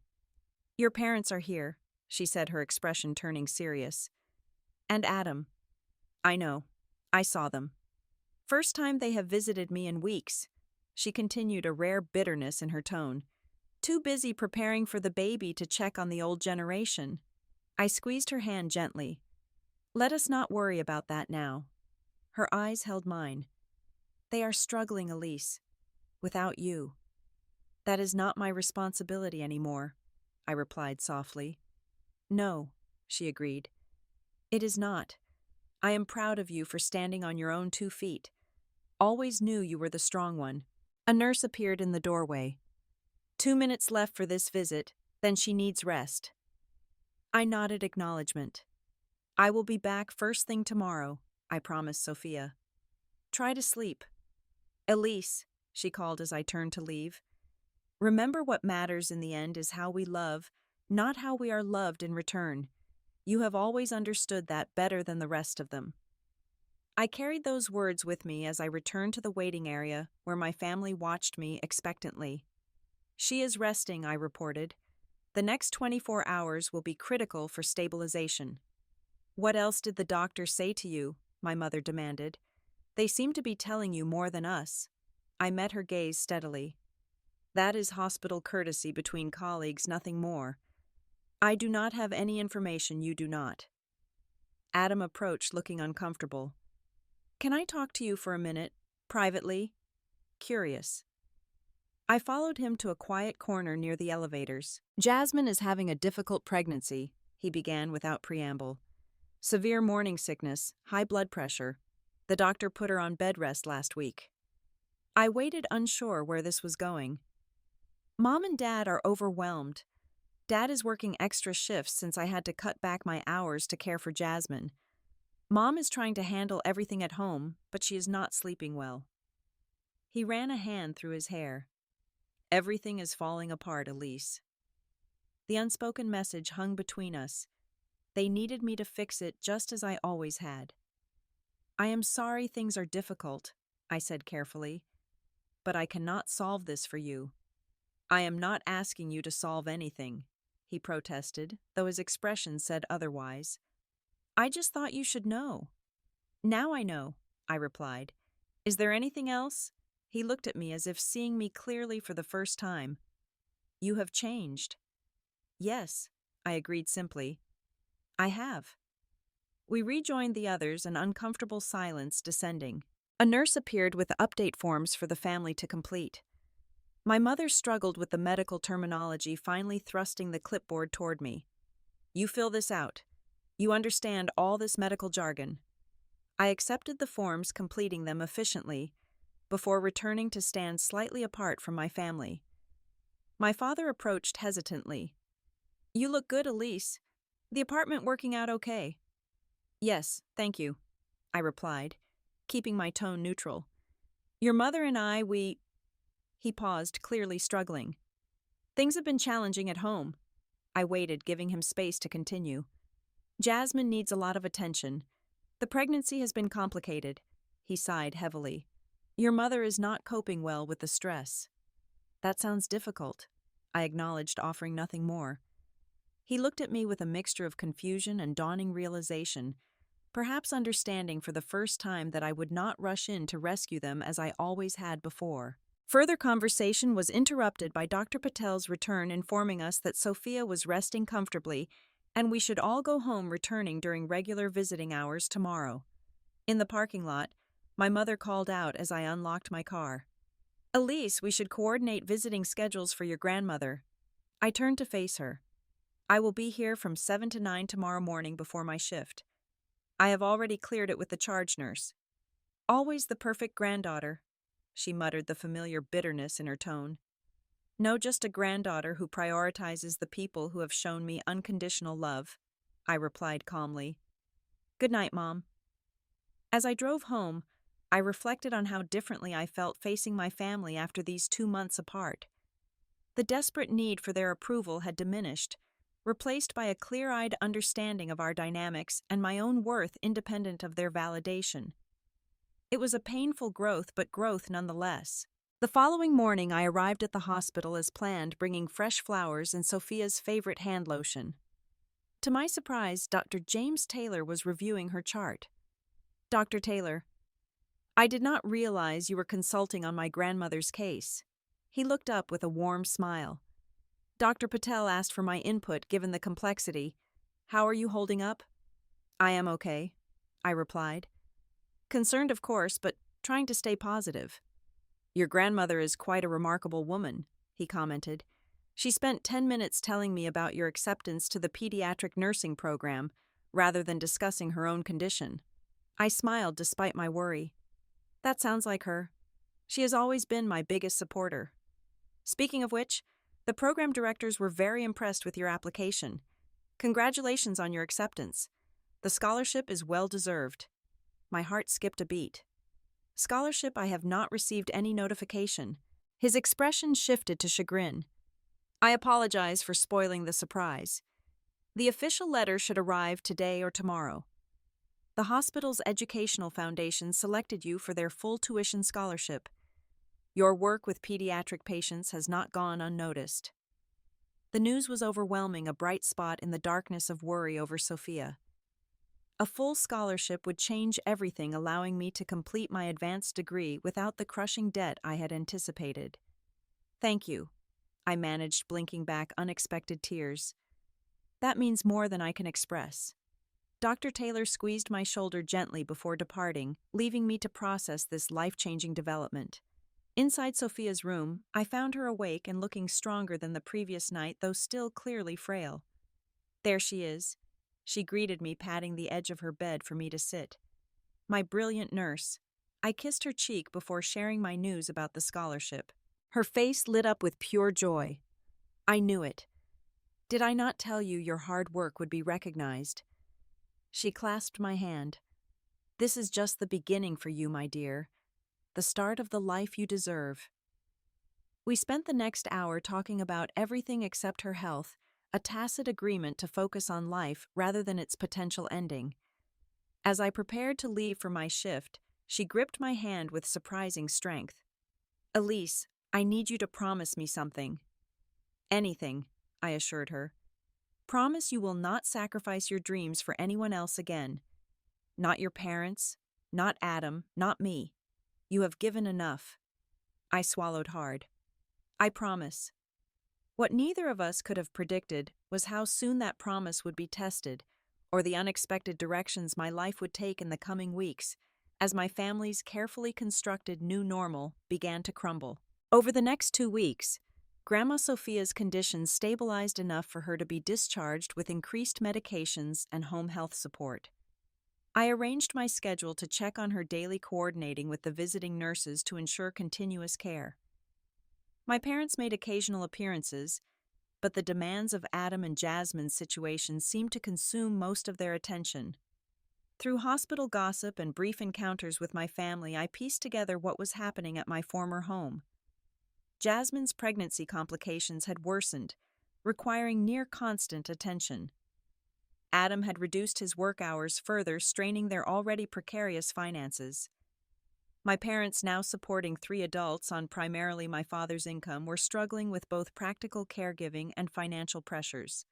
"Your parents are here," she said, her expression turning serious. "And Adam." "I know. I saw them. First time they have visited me in weeks." She continued, a rare bitterness in her tone. "Too busy preparing for the baby to check on the old generation." I squeezed her hand gently. "Let us not worry about that now." Her eyes held mine. "They are struggling, Elise. Without you." "That is not my responsibility anymore," I replied softly. "No," she agreed. "It is not. I am proud of you for standing on your own 2 feet. Always knew you were the strong one." A nurse appeared in the doorway. 2 minutes left for this visit, then she needs rest." I nodded acknowledgement. "I will be back first thing tomorrow," I promised Sophia. "Try to sleep." "Elise," she called as I turned to leave. "Remember, what matters in the end is how we love, not how we are loved in return. You have always understood that better than the rest of them." I carried those words with me as I returned to the waiting area where my family watched me expectantly. "She is resting," I reported. "The next 24 hours will be critical for stabilization." "What else did the doctor say to you?" my mother demanded. "They seem to be telling you more than us." I met her gaze steadily. "That is hospital courtesy between colleagues, nothing more. I do not have any information you do not." Adam approached, looking uncomfortable. "Can I talk to you for a minute, privately?" Curious. I followed him to a quiet corner near the elevators. "Jasmine is having a difficult pregnancy," he began without preamble. "Severe morning sickness, high blood pressure. The doctor put her on bed rest last week." I waited, unsure where this was going. "Mom and Dad are overwhelmed. Dad is working extra shifts since I had to cut back my hours to care for Jasmine. Mom is trying to handle everything at home, but she is not sleeping well." He ran a hand through his hair. Everything is falling apart, Elise. The unspoken message hung between us. They needed me to fix it just as I always had. I am sorry things are difficult, I said carefully, but I cannot solve this for you. I am not asking you to solve anything, he protested, though his expression said otherwise. I just thought you should know. Now I know, I replied. Is there anything else? He looked at me as if seeing me clearly for the first time. You have changed. Yes, I agreed simply. I have. We rejoined the others, an uncomfortable silence descending. A nurse appeared with update forms for the family to complete. My mother struggled with the medical terminology, finally thrusting the clipboard toward me. You fill this out. You understand all this medical jargon. I accepted the forms, completing them efficiently, before returning to stand slightly apart from my family. My father approached hesitantly. You look good, Elise. The apartment working out okay? Yes, thank you, I replied, keeping my tone neutral. Your mother and I, He paused, clearly struggling. Things have been challenging at home. I waited, giving him space to continue. Jasmine needs a lot of attention. The pregnancy has been complicated. He sighed heavily. Your mother is not coping well with the stress. That sounds difficult, I acknowledged, offering nothing more. He looked at me with a mixture of confusion and dawning realization, perhaps understanding for the first time that I would not rush in to rescue them as I always had before. Further conversation was interrupted by Dr. Patel's return, informing us that Sophia was resting comfortably and we should all go home, returning during regular visiting hours tomorrow. In the parking lot, my mother called out as I unlocked my car. Elise, we should coordinate visiting schedules for your grandmother. I turned to face her. I will be here from 7 to 9 tomorrow morning before my shift. I have already cleared it with the charge nurse. Always the perfect granddaughter, she muttered, the familiar bitterness in her tone. No, just a granddaughter who prioritizes the people who have shown me unconditional love, I replied calmly. Good night, Mom. As I drove home, I reflected on how differently I felt facing my family after these 2 months apart. The desperate need for their approval had diminished, replaced by a clear-eyed understanding of our dynamics and my own worth independent of their validation. It was a painful growth, but growth nonetheless. The following morning, I arrived at the hospital as planned, bringing fresh flowers and Sophia's favorite hand lotion. To my surprise, Dr. James Taylor was reviewing her chart. Dr. Taylor, I did not realize you were consulting on my grandmother's case. He looked up with a warm smile. Dr. Patel asked for my input given the complexity. How are you holding up? I am okay, I replied. Concerned, of course, but trying to stay positive. Your grandmother is quite a remarkable woman, he commented. She spent 10 minutes telling me about your acceptance to the pediatric nursing program, rather than discussing her own condition. I smiled despite my worry. That sounds like her. She has always been my biggest supporter. Speaking of which, the program directors were very impressed with your application. Congratulations on your acceptance. The scholarship is well deserved. My heart skipped a beat. Scholarship? I have not received any notification. His expression shifted to chagrin. I apologize for spoiling the surprise. The official letter should arrive today or tomorrow. The hospital's educational foundation selected you for their full tuition scholarship. Your work with pediatric patients has not gone unnoticed. The news was overwhelming, a bright spot in the darkness of worry over Sophia. A full scholarship would change everything, allowing me to complete my advanced degree without the crushing debt I had anticipated. Thank you, I managed, blinking back unexpected tears. That means more than I can express. Dr. Taylor squeezed my shoulder gently before departing, leaving me to process this life-changing development. Inside Sophia's room, I found her awake and looking stronger than the previous night, though still clearly frail. There she is. She greeted me, patting the edge of her bed for me to sit. My brilliant nurse. I kissed her cheek before sharing my news about the scholarship. Her face lit up with pure joy. I knew it. Did I not tell you your hard work would be recognized? She clasped my hand. This is just the beginning for you, my dear. the start of the life you deserve. We spent the next hour talking about everything except her health, a tacit agreement to focus on life rather than its potential ending. As I prepared to leave for my shift, she gripped my hand with surprising strength. "Elise, I need you to promise me something." "Anything," I assured her. "Promise you will not sacrifice your dreams for anyone else again. Not your parents, not Adam, not me. You have given enough." I swallowed hard. "I promise." What neither of us could have predicted was how soon that promise would be tested, or the unexpected directions my life would take in the coming weeks, as my family's carefully constructed new normal began to crumble. Over the next 2 weeks, Grandma Sophia's condition stabilized enough for her to be discharged with increased medications and home health support. I arranged my schedule to check on her daily, coordinating with the visiting nurses to ensure continuous care. My parents made occasional appearances, but the demands of Adam and Jasmine's situation seemed to consume most of their attention. Through hospital gossip and brief encounters with my family, I pieced together what was happening at my former home. Jasmine's pregnancy complications had worsened, requiring near constant attention. Adam had reduced his work hours further, straining their already precarious finances. My parents, now supporting 3 adults on primarily my father's income, were struggling with both practical caregiving and financial pressures.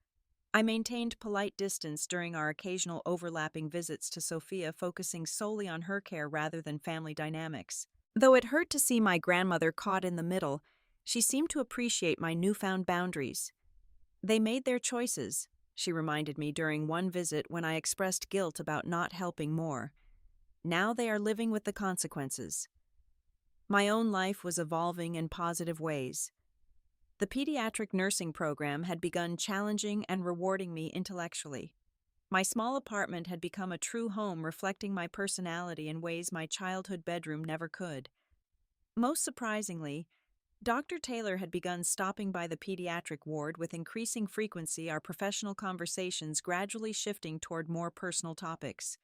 I maintained polite distance during our occasional overlapping visits to Sophia, focusing solely on her care rather than family dynamics. Though it hurt to see my grandmother caught in the middle, she seemed to appreciate my newfound boundaries. "They made their choices," she reminded me during one visit when I expressed guilt about not helping more. "Now they are living with the consequences." My own life was evolving in positive ways. The pediatric nursing program had begun challenging and rewarding me intellectually. My small apartment had become a true home, reflecting my personality in ways my childhood bedroom never could. Most surprisingly, Dr. Taylor had begun stopping by the pediatric ward with increasing frequency, our professional conversations gradually shifting toward more personal topics.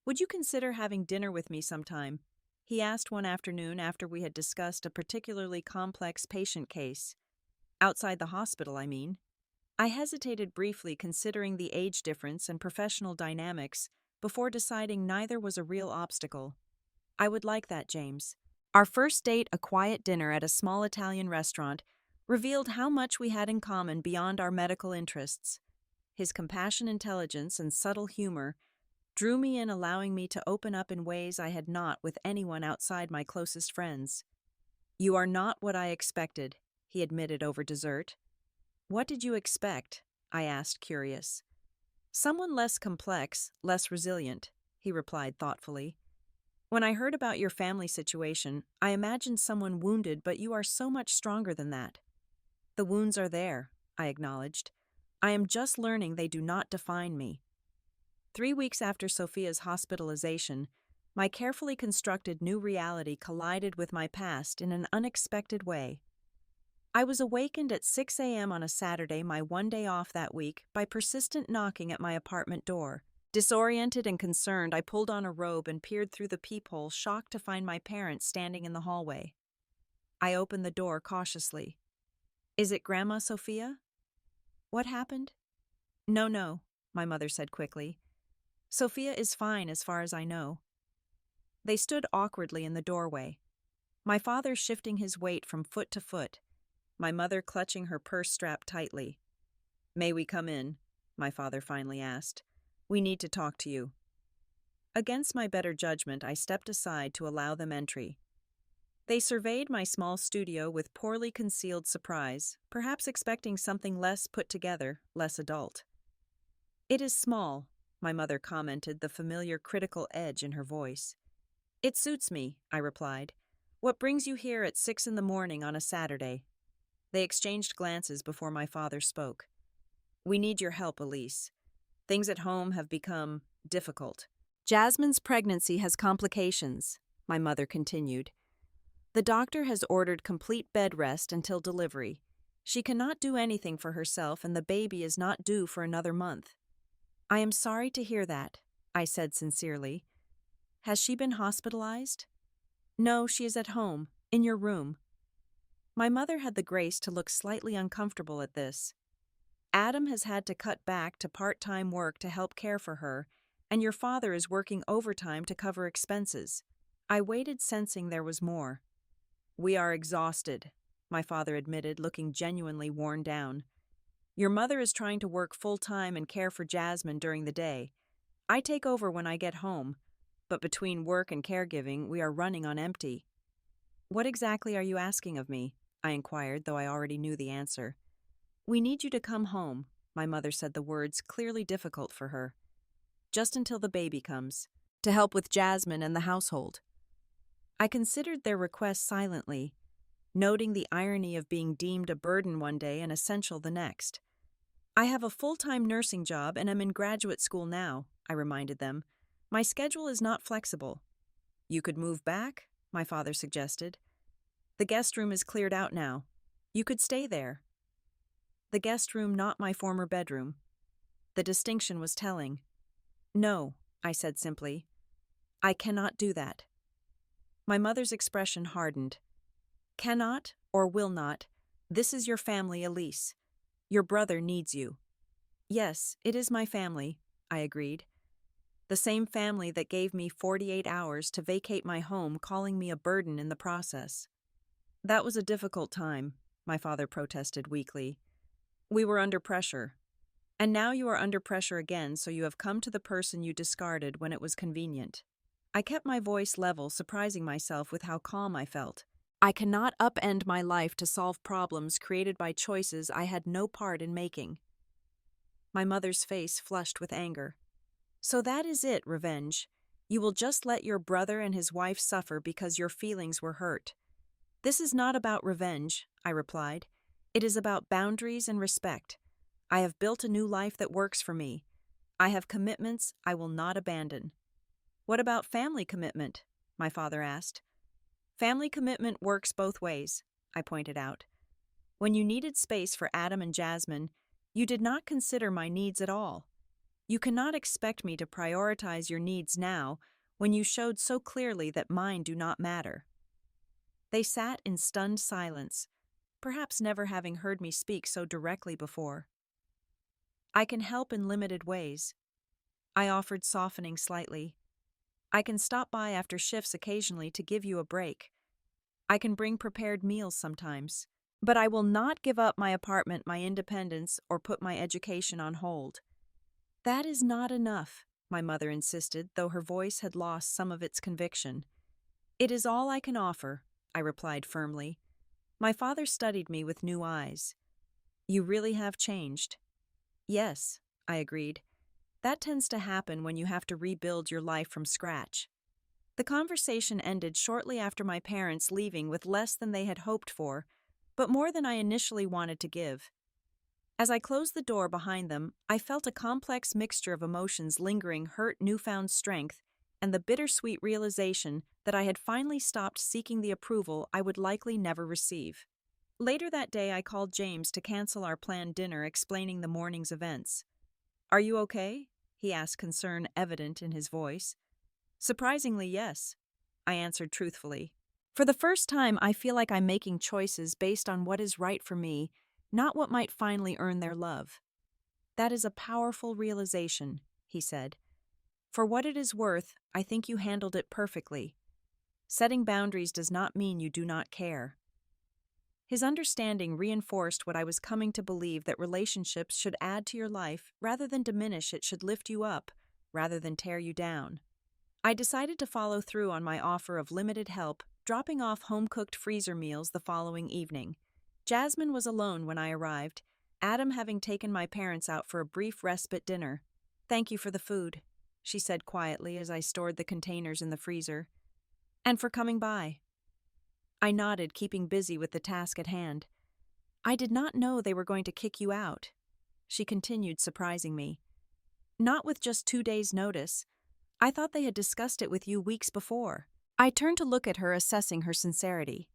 "Would you consider having dinner with me sometime?" he asked one afternoon after we had discussed a particularly complex patient case. Outside the hospital, I mean. I hesitated briefly, considering the age difference and professional dynamics, before deciding neither was a real obstacle. "I would like that, James." Our first date, a quiet dinner at a small Italian restaurant, revealed how much we had in common beyond our medical interests. His compassion, intelligence, and subtle humor drew me in, allowing me to open up in ways I had not with anyone outside my closest friends. "You are not what I expected," he admitted over dessert. "What did you expect?" I asked, curious. "Someone less complex, less resilient," he replied thoughtfully. "When I heard about your family situation, I imagined someone wounded, but you are so much stronger than that." "The wounds are there," I acknowledged. "I am just learning they do not define me." 3 weeks after Sophia's hospitalization, my carefully constructed new reality collided with my past in an unexpected way. I was awakened at 6 a.m. on a Saturday, my one day off that week, by persistent knocking at my apartment door. Disoriented and concerned, I pulled on a robe and peered through the peephole, shocked to find my parents standing in the hallway. I opened the door cautiously. "Is it Grandma Sophia?" "What happened?" No, my mother said quickly. "Sophia is fine as far as I know." They stood awkwardly in the doorway, my father shifting his weight from foot to foot, my mother clutching her purse strap tightly. "May we come in?" my father finally asked. "We need to talk to you." Against my better judgment, I stepped aside to allow them entry. They surveyed my small studio with poorly concealed surprise, perhaps expecting something less put together, less adult. "It is small," my mother commented, the familiar critical edge in her voice. "It suits me," I replied. "What brings you here at 6 in the morning on a Saturday?" They exchanged glances before my father spoke. "We need your help, Elise. Things at home have become difficult." "Jasmine's pregnancy has complications," my mother continued. "The doctor has ordered complete bed rest until delivery. She cannot do anything for herself, and the baby is not due for another month." "I am sorry to hear that," I said sincerely. "Has she been hospitalized?" No, she is at home, in your room. My mother had the grace to look slightly uncomfortable at this. Adam has had to cut back to part-time work to help care for her, and your father is working overtime to cover expenses. I waited, sensing there was more. We are exhausted, my father admitted, looking genuinely worn down. Your mother is trying to work full-time and care for Jasmine during the day. I take over when I get home, but between work and caregiving, we are running on empty. What exactly are you asking of me? I inquired, though I already knew the answer. We need you to come home, my mother said, the words clearly difficult for her. Just until the baby comes, to help with Jasmine and the household. I considered their request silently, noting the irony of being deemed a burden one day and essential the next. I have a full-time nursing job and am in graduate school now, I reminded them. My schedule is not flexible. You could move back, my father suggested. The guest room is cleared out now. You could stay there. The guest room, not my former bedroom. The distinction was telling. No, I said simply. I cannot do that. My mother's expression hardened. Cannot or will not. This is your family, Elise. Your brother needs you. Yes, it is my family, I agreed. The same family that gave me 48 hours to vacate my home, calling me a burden in the process. That was a difficult time, my father protested weakly. We were under pressure. And now you are under pressure again, so you have come to the person you discarded when it was convenient. I kept my voice level, surprising myself with how calm I felt. I cannot upend my life to solve problems created by choices I had no part in making. My mother's face flushed with anger. So that is it, revenge. You will just let your brother and his wife suffer because your feelings were hurt. This is not about revenge, I replied. It is about boundaries and respect. I have built a new life that works for me. I have commitments I will not abandon. What about family commitment? My father asked. Family commitment works both ways, I pointed out. When you needed space for Adam and Jasmine, you did not consider my needs at all. You cannot expect me to prioritize your needs now when you showed so clearly that mine do not matter. They sat in stunned silence, perhaps never having heard me speak so directly before. I can help in limited ways. I offered, softening slightly. I can stop by after shifts occasionally to give you a break. I can bring prepared meals sometimes. But I will not give up my apartment, my independence, or put my education on hold. That is not enough, my mother insisted, though her voice had lost some of its conviction. It is all I can offer, I replied firmly. My father studied me with new eyes. You really have changed. Yes, I agreed. That tends to happen when you have to rebuild your life from scratch. The conversation ended shortly after my parents leaving with less than they had hoped for, but more than I initially wanted to give. As I closed the door behind them, I felt a complex mixture of emotions lingering: hurt, newfound strength, and the bittersweet realization that I had finally stopped seeking the approval I would likely never receive. Later that day, I called James to cancel our planned dinner, explaining the morning's events. Are you okay? He asked, concern evident in his voice. Surprisingly, yes, I answered truthfully. For the first time, I feel like I'm making choices based on what is right for me, not what might finally earn their love. That is a powerful realization, he said. For what it is worth, I think you handled it perfectly. Setting boundaries does not mean you do not care. His understanding reinforced what I was coming to believe, that relationships should add to your life rather than diminish it, should lift you up rather than tear you down. I decided to follow through on my offer of limited help, dropping off home-cooked freezer meals the following evening. Jasmine was alone when I arrived, Adam having taken my parents out for a brief respite dinner. Thank you for the food, she said quietly as I stored the containers in the freezer. And for coming by. I nodded, keeping busy with the task at hand. I did not know they were going to kick you out, she continued, surprising me. Not with just 2 days' notice. I thought they had discussed it with you weeks before. I turned to look at her, assessing her sincerity.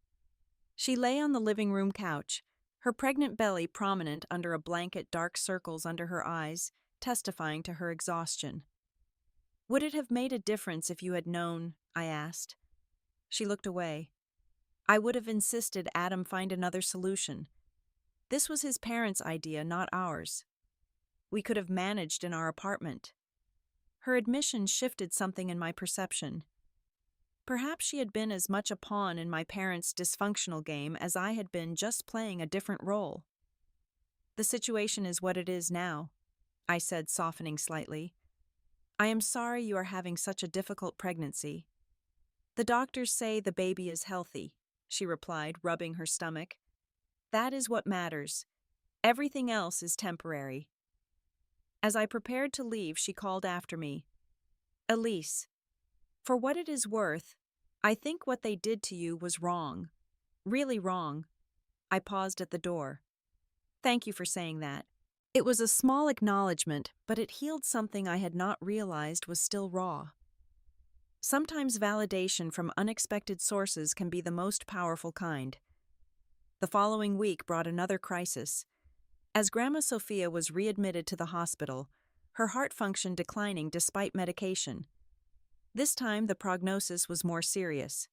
She lay on the living room couch, her pregnant belly prominent under a blanket, dark circles under her eyes, testifying to her exhaustion. Would it have made a difference if you had known? I asked. She looked away. I would have insisted Adam find another solution. This was his parents' idea, not ours. We could have managed in our apartment. Her admission shifted something in my perception. Perhaps she had been as much a pawn in my parents' dysfunctional game as I had been just playing a different role. The situation is what it is now, I said, softening slightly. I am sorry you are having such a difficult pregnancy. The doctors say the baby is healthy, she replied, rubbing her stomach. That is what matters. Everything else is temporary. As I prepared to leave, she called after me. Elise, for what it is worth, I think what they did to you was wrong. Really wrong. I paused at the door. Thank you for saying that. It was a small acknowledgement, but it healed something I had not realized was still raw. Sometimes validation from unexpected sources can be the most powerful kind. The following week brought another crisis. As Grandma Sophia was readmitted to the hospital, her heart function declining despite medication. This time the prognosis was more serious.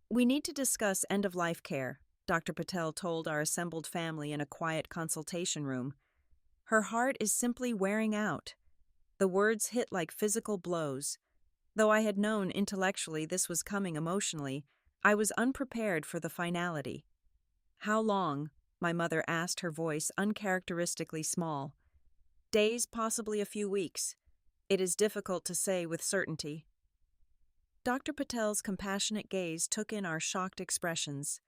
We need to discuss end-of-life care, Dr. Patel told our assembled family in a quiet consultation room. Her heart is simply wearing out. The words hit like physical blows. Though I had known intellectually this was coming emotionally, I was unprepared for the finality. How long? My mother asked, her voice uncharacteristically small. Days, possibly a few weeks. It is difficult to say with certainty. Dr. Patel's compassionate gaze took in our shocked expressions.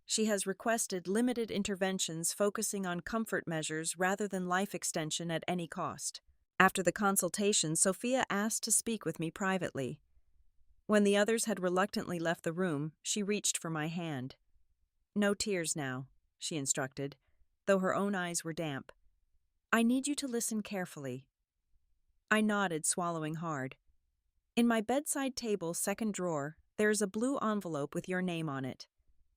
She has requested limited interventions focusing on comfort measures rather than life extension at any cost. After the consultation, Sophia asked to speak with me privately. When the others had reluctantly left the room, she reached for my hand. No tears now, she instructed, though her own eyes were damp. I need you to listen carefully. I nodded, swallowing hard. In my bedside table second drawer, there is a blue envelope with your name on it.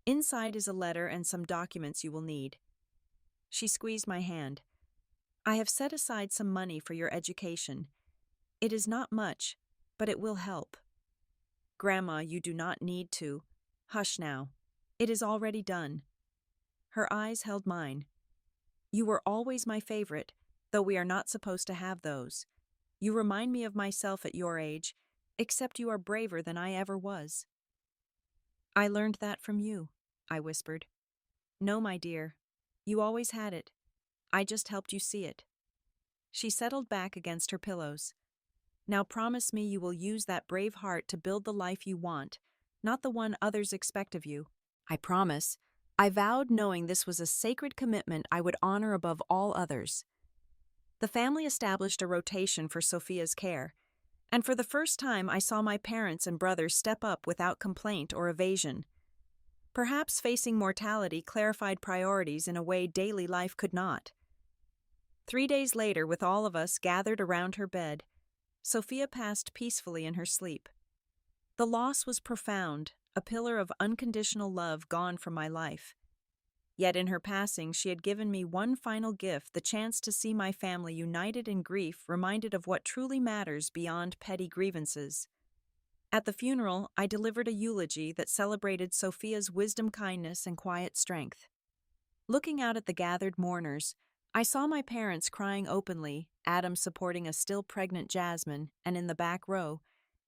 Inside is a letter and some documents you will need. She squeezed my hand. I have set aside some money for your education. It is not much, but it will help. Grandma, you do not need to. Hush now. It is already done. Her eyes held mine. You were always my favorite, though we are not supposed to have those. You remind me of myself at your age, except you are braver than I ever was. I learned that from you, I whispered. No, my dear. You always had it. I just helped you see it. She settled back against her pillows. Now promise me you will use that brave heart to build the life you want, not the one others expect of you. I promise. I vowed, knowing this was a sacred commitment I would honor above all others. The family established a rotation for Sophia's care, and for the first time I saw my parents and brothers step up without complaint or evasion. Perhaps facing mortality clarified priorities in a way daily life could not. 3 days later, with all of us gathered around her bed, Sophia passed peacefully in her sleep. The loss was profound, a pillar of unconditional love gone from my life. Yet in her passing, she had given me one final gift, the chance to see my family united in grief, reminded of what truly matters beyond petty grievances. At the funeral, I delivered a eulogy that celebrated Sophia's wisdom, kindness, and quiet strength. Looking out at the gathered mourners, I saw my parents crying openly, Adam supporting a still pregnant Jasmine, and in the back row,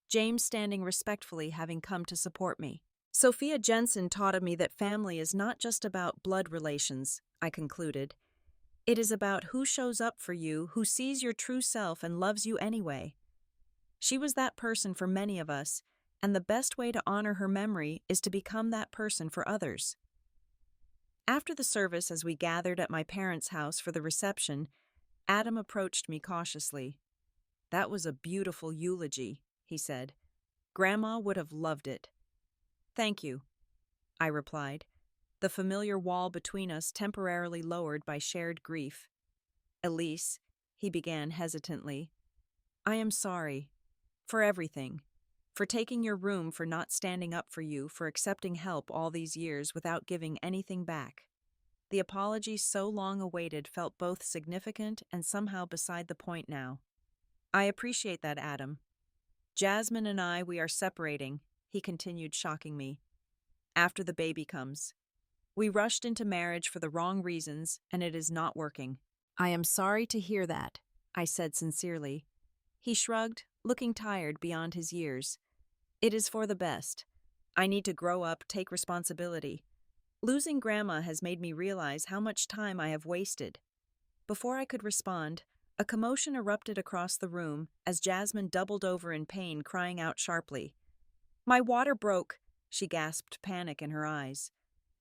James standing respectfully, having come to support me. Sophia Jensen taught me that family is not just about blood relations, I concluded. It is about who shows up for you, who sees your true self and loves you anyway. She was that person for many of us, and the best way to honor her memory is to become that person for others. After the service, as we gathered at my parents' house for the reception, Adam approached me cautiously. That was a beautiful eulogy, he said. Grandma would have loved it. Thank you, I replied, the familiar wall between us temporarily lowered by shared grief. Elise, he began hesitantly, I am sorry. For everything. For taking your room, for not standing up for you, for accepting help all these years without giving anything back. The apology so long awaited felt both significant and somehow beside the point now. I appreciate that, Adam. Jasmine and I, we are separating, he continued, shocking me. After the baby comes. We rushed into marriage for the wrong reasons, and it is not working. I am sorry to hear that, I said sincerely. He shrugged, looking tired beyond his years. It is for the best. I need to grow up, take responsibility. Losing Grandma has made me realize how much time I have wasted. Before I could respond, a commotion erupted across the room as Jasmine doubled over in pain, crying out sharply. My water broke, she gasped, panic in her eyes.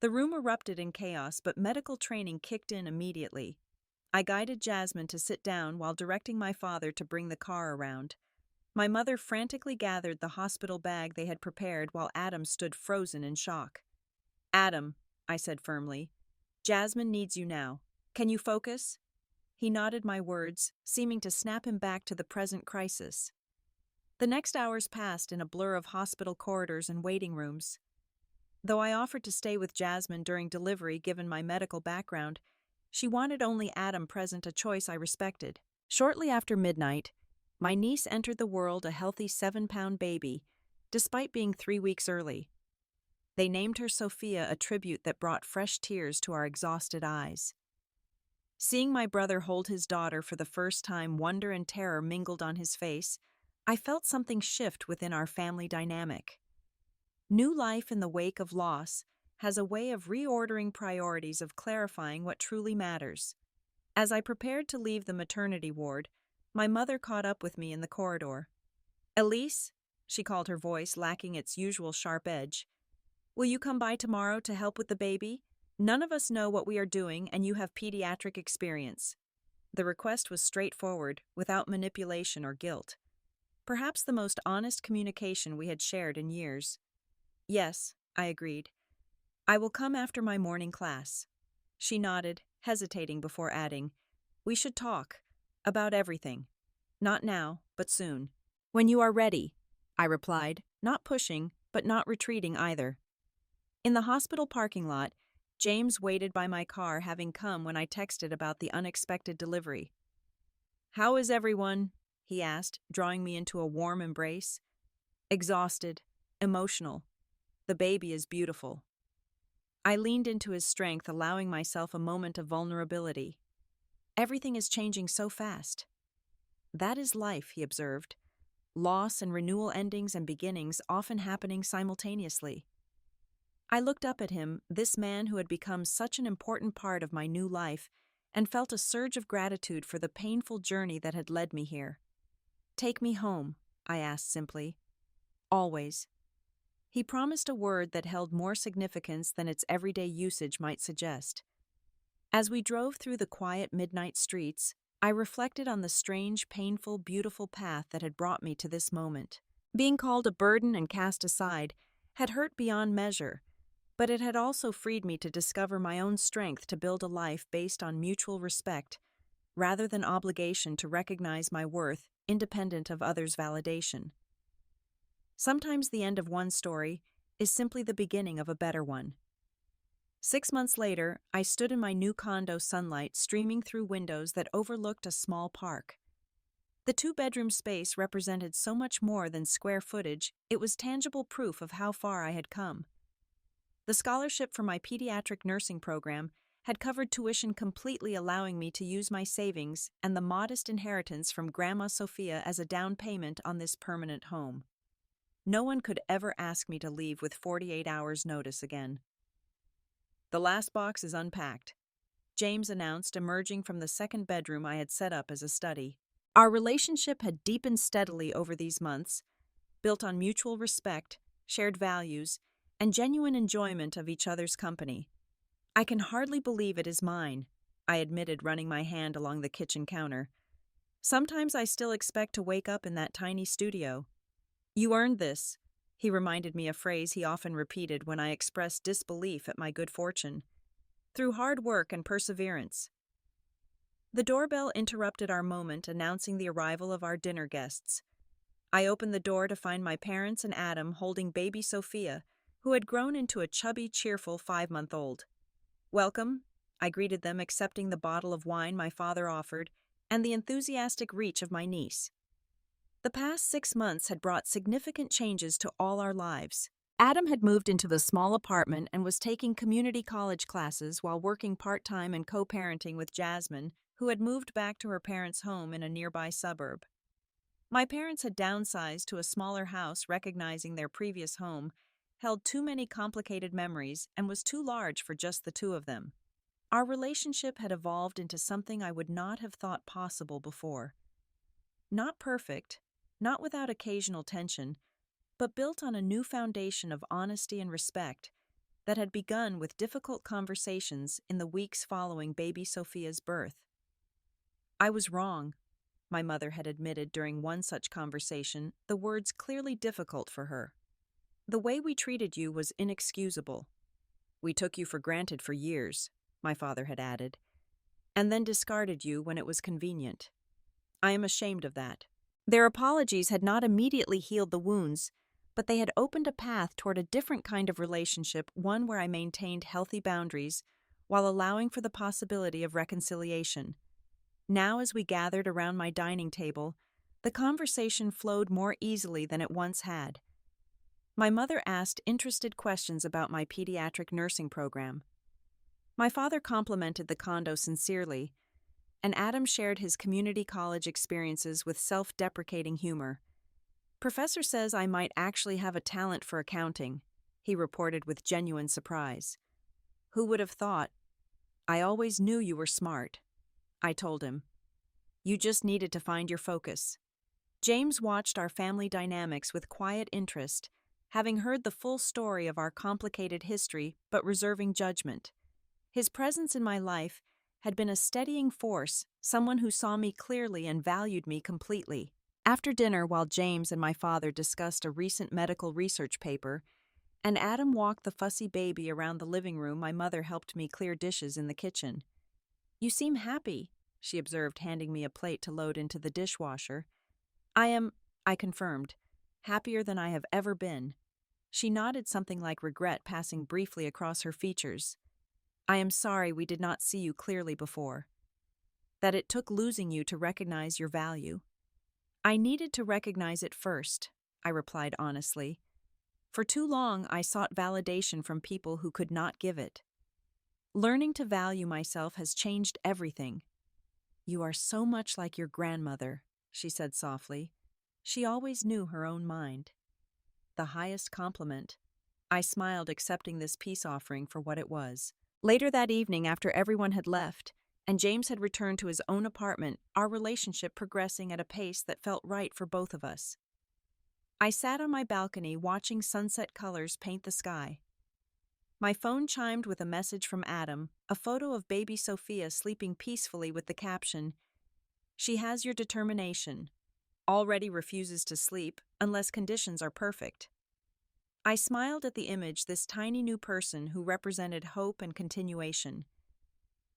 The room erupted in chaos, but medical training kicked in immediately. I guided Jasmine to sit down while directing my father to bring the car around. My mother frantically gathered the hospital bag they had prepared while Adam stood frozen in shock. Adam, I said firmly, Jasmine needs you now. Can you focus? He nodded my words, seeming to snap him back to the present crisis. The next hours passed in a blur of hospital corridors and waiting rooms. Though I offered to stay with Jasmine during delivery given my medical background, she wanted only Adam present, a choice I respected. Shortly after midnight, my niece entered the world a healthy 7-pound baby, despite being 3 weeks early. They named her Sophia, a tribute that brought fresh tears to our exhausted eyes. Seeing my brother hold his daughter for the first time, wonder and terror mingled on his face. I felt something shift within our family dynamic. New life in the wake of loss has a way of reordering priorities, of clarifying what truly matters. As I prepared to leave the maternity ward, my mother caught up with me in the corridor. Elise, she called, her voice lacking its usual sharp edge. Will you come by tomorrow to help with the baby? None of us know what we are doing, and you have pediatric experience. The request was straightforward, without manipulation or guilt. Perhaps the most honest communication we had shared in years. Yes, I agreed. I will come after my morning class. She nodded, hesitating before adding, we should talk. About everything. Not now, but soon. When you are ready, I replied, not pushing, but not retreating either. In the hospital parking lot, James waited by my car, having come when I texted about the unexpected delivery. How is everyone? He asked, drawing me into a warm embrace. Exhausted, emotional. The baby is beautiful. I leaned into his strength, allowing myself a moment of vulnerability. Everything is changing so fast. That is life, he observed. Loss and renewal, endings and beginnings often happening simultaneously. I looked up at him, this man who had become such an important part of my new life, and felt a surge of gratitude for the painful journey that had led me here. Take me home, I asked simply. Always. He promised, a word that held more significance than its everyday usage might suggest. As we drove through the quiet midnight streets, I reflected on the strange, painful, beautiful path that had brought me to this moment. Being called a burden and cast aside had hurt beyond measure, but it had also freed me to discover my own strength to build a life based on mutual respect, rather than obligation to recognize my worth independent of others' validation. Sometimes the end of one story is simply the beginning of a better one. 6 months later, I stood in my new condo, sunlight streaming through windows that overlooked a small park. The 2-bedroom space represented so much more than square footage. It was tangible proof of how far I had come. The scholarship for my pediatric nursing program had covered tuition completely, allowing me to use my savings and the modest inheritance from Grandma Sophia as a down payment on this permanent home. No one could ever ask me to leave with 48 hours' notice again. The last box is unpacked, James announced, emerging from the second bedroom I had set up as a study. Our relationship had deepened steadily over these months, built on mutual respect, shared values, and genuine enjoyment of each other's company. I can hardly believe it is mine, I admitted, running my hand along the kitchen counter. Sometimes I still expect to wake up in that tiny studio. You earned this, he reminded me, a phrase he often repeated when I expressed disbelief at my good fortune. Through hard work and perseverance. The doorbell interrupted our moment, announcing the arrival of our dinner guests. I opened the door to find my parents and Adam holding baby Sophia, who had grown into a chubby, cheerful 5-month-old. Welcome, I greeted them, accepting the bottle of wine my father offered and the enthusiastic reach of my niece. The past 6 months had brought significant changes to all our lives. Adam had moved into the small apartment and was taking community college classes while working part-time and co-parenting with Jasmine, who had moved back to her parents' home in a nearby suburb. My parents had downsized to a smaller house, recognizing their previous home held too many complicated memories and was too large for just the two of them. Our relationship had evolved into something I would not have thought possible before. Not perfect, not without occasional tension, but built on a new foundation of honesty and respect that had begun with difficult conversations in the weeks following baby Sophia's birth. I was wrong, my mother had admitted during one such conversation, the words clearly difficult for her. The way we treated you was inexcusable. We took you for granted for years, my father had added, and then discarded you when it was convenient. I am ashamed of that. Their apologies had not immediately healed the wounds, but they had opened a path toward a different kind of relationship, one where I maintained healthy boundaries while allowing for the possibility of reconciliation. Now, as we gathered around my dining table, the conversation flowed more easily than it once had. My mother asked interested questions about my pediatric nursing program. My father complimented the condo sincerely, and Adam shared his community college experiences with self-deprecating humor. "Professor says I might actually have a talent for accounting," he reported with genuine surprise. "Who would have thought? I always knew you were smart," I told him. "You just needed to find your focus." James watched our family dynamics with quiet interest, having heard the full story of our complicated history but reserving judgment. His presence in my life had been a steadying force, someone who saw me clearly and valued me completely. After dinner, while James and my father discussed a recent medical research paper, and Adam walked the fussy baby around the living room, my mother helped me clear dishes in the kitchen. "You seem happy," she observed, handing me a plate to load into the dishwasher. I confirmed, "happier than I have ever been." She nodded, something like regret passing briefly across her features. "I am sorry we did not see you clearly before. That it took losing you to recognize your value." "I needed to recognize it first," I replied honestly. "For too long, I sought validation from people who could not give it. Learning to value myself has changed everything." "You are so much like your grandmother," she said softly. "She always knew her own mind." The highest compliment. I smiled, accepting this peace offering for what it was. Later that evening, after everyone had left, and James had returned to his own apartment, our relationship progressing at a pace that felt right for both of us. I sat on my balcony watching sunset colors paint the sky. My phone chimed with a message from Adam, a photo of baby Sophia sleeping peacefully with the caption, "She has your determination. Already refuses to sleep unless conditions are perfect." I smiled at the image, this tiny new person who represented hope and continuation.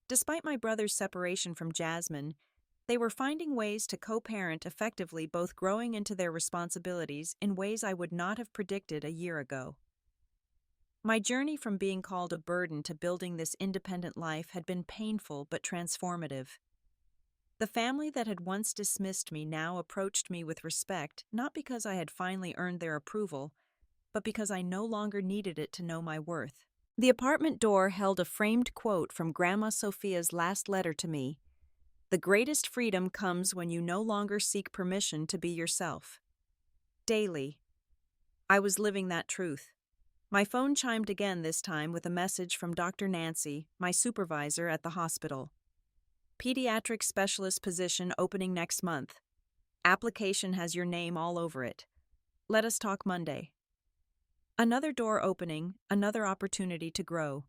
Despite my brother's separation from Jasmine, they were finding ways to co-parent effectively, both growing into their responsibilities in ways I would not have predicted a year ago. My journey from being called a burden to building this independent life had been painful but transformative. The family that had once dismissed me now approached me with respect, not because I had finally earned their approval, but because I no longer needed it to know my worth. The apartment door held a framed quote from Grandma Sophia's last letter to me. "The greatest freedom comes when you no longer seek permission to be yourself." Daily, I was living that truth. My phone chimed again, this time with a message from Dr. Nancy, my supervisor at the hospital. "Pediatric specialist position opening next month. Application has your name all over it. Let us talk Monday." Another door opening, another opportunity to grow.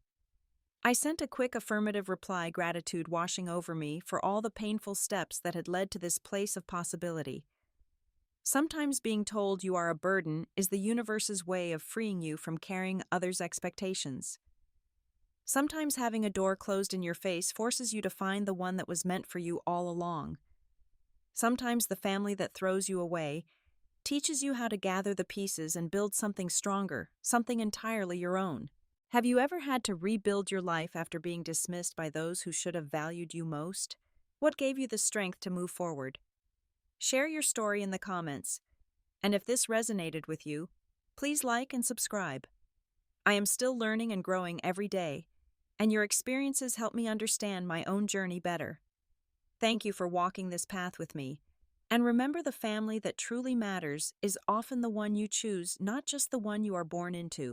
I sent a quick affirmative reply, gratitude washing over me for all the painful steps that had led to this place of possibility. Sometimes being told you are a burden is the universe's way of freeing you from carrying others' expectations. Sometimes having a door closed in your face forces you to find the one that was meant for you all along. Sometimes the family that throws you away teaches you how to gather the pieces and build something stronger, something entirely your own. Have you ever had to rebuild your life after being dismissed by those who should have valued you most? What gave you the strength to move forward? Share your story in the comments, and if this resonated with you, please like and subscribe. I am still learning and growing every day, and your experiences help me understand my own journey better. Thank you for walking this path with me. And remember, the family that truly matters is often the one you choose, not just the one you are born into.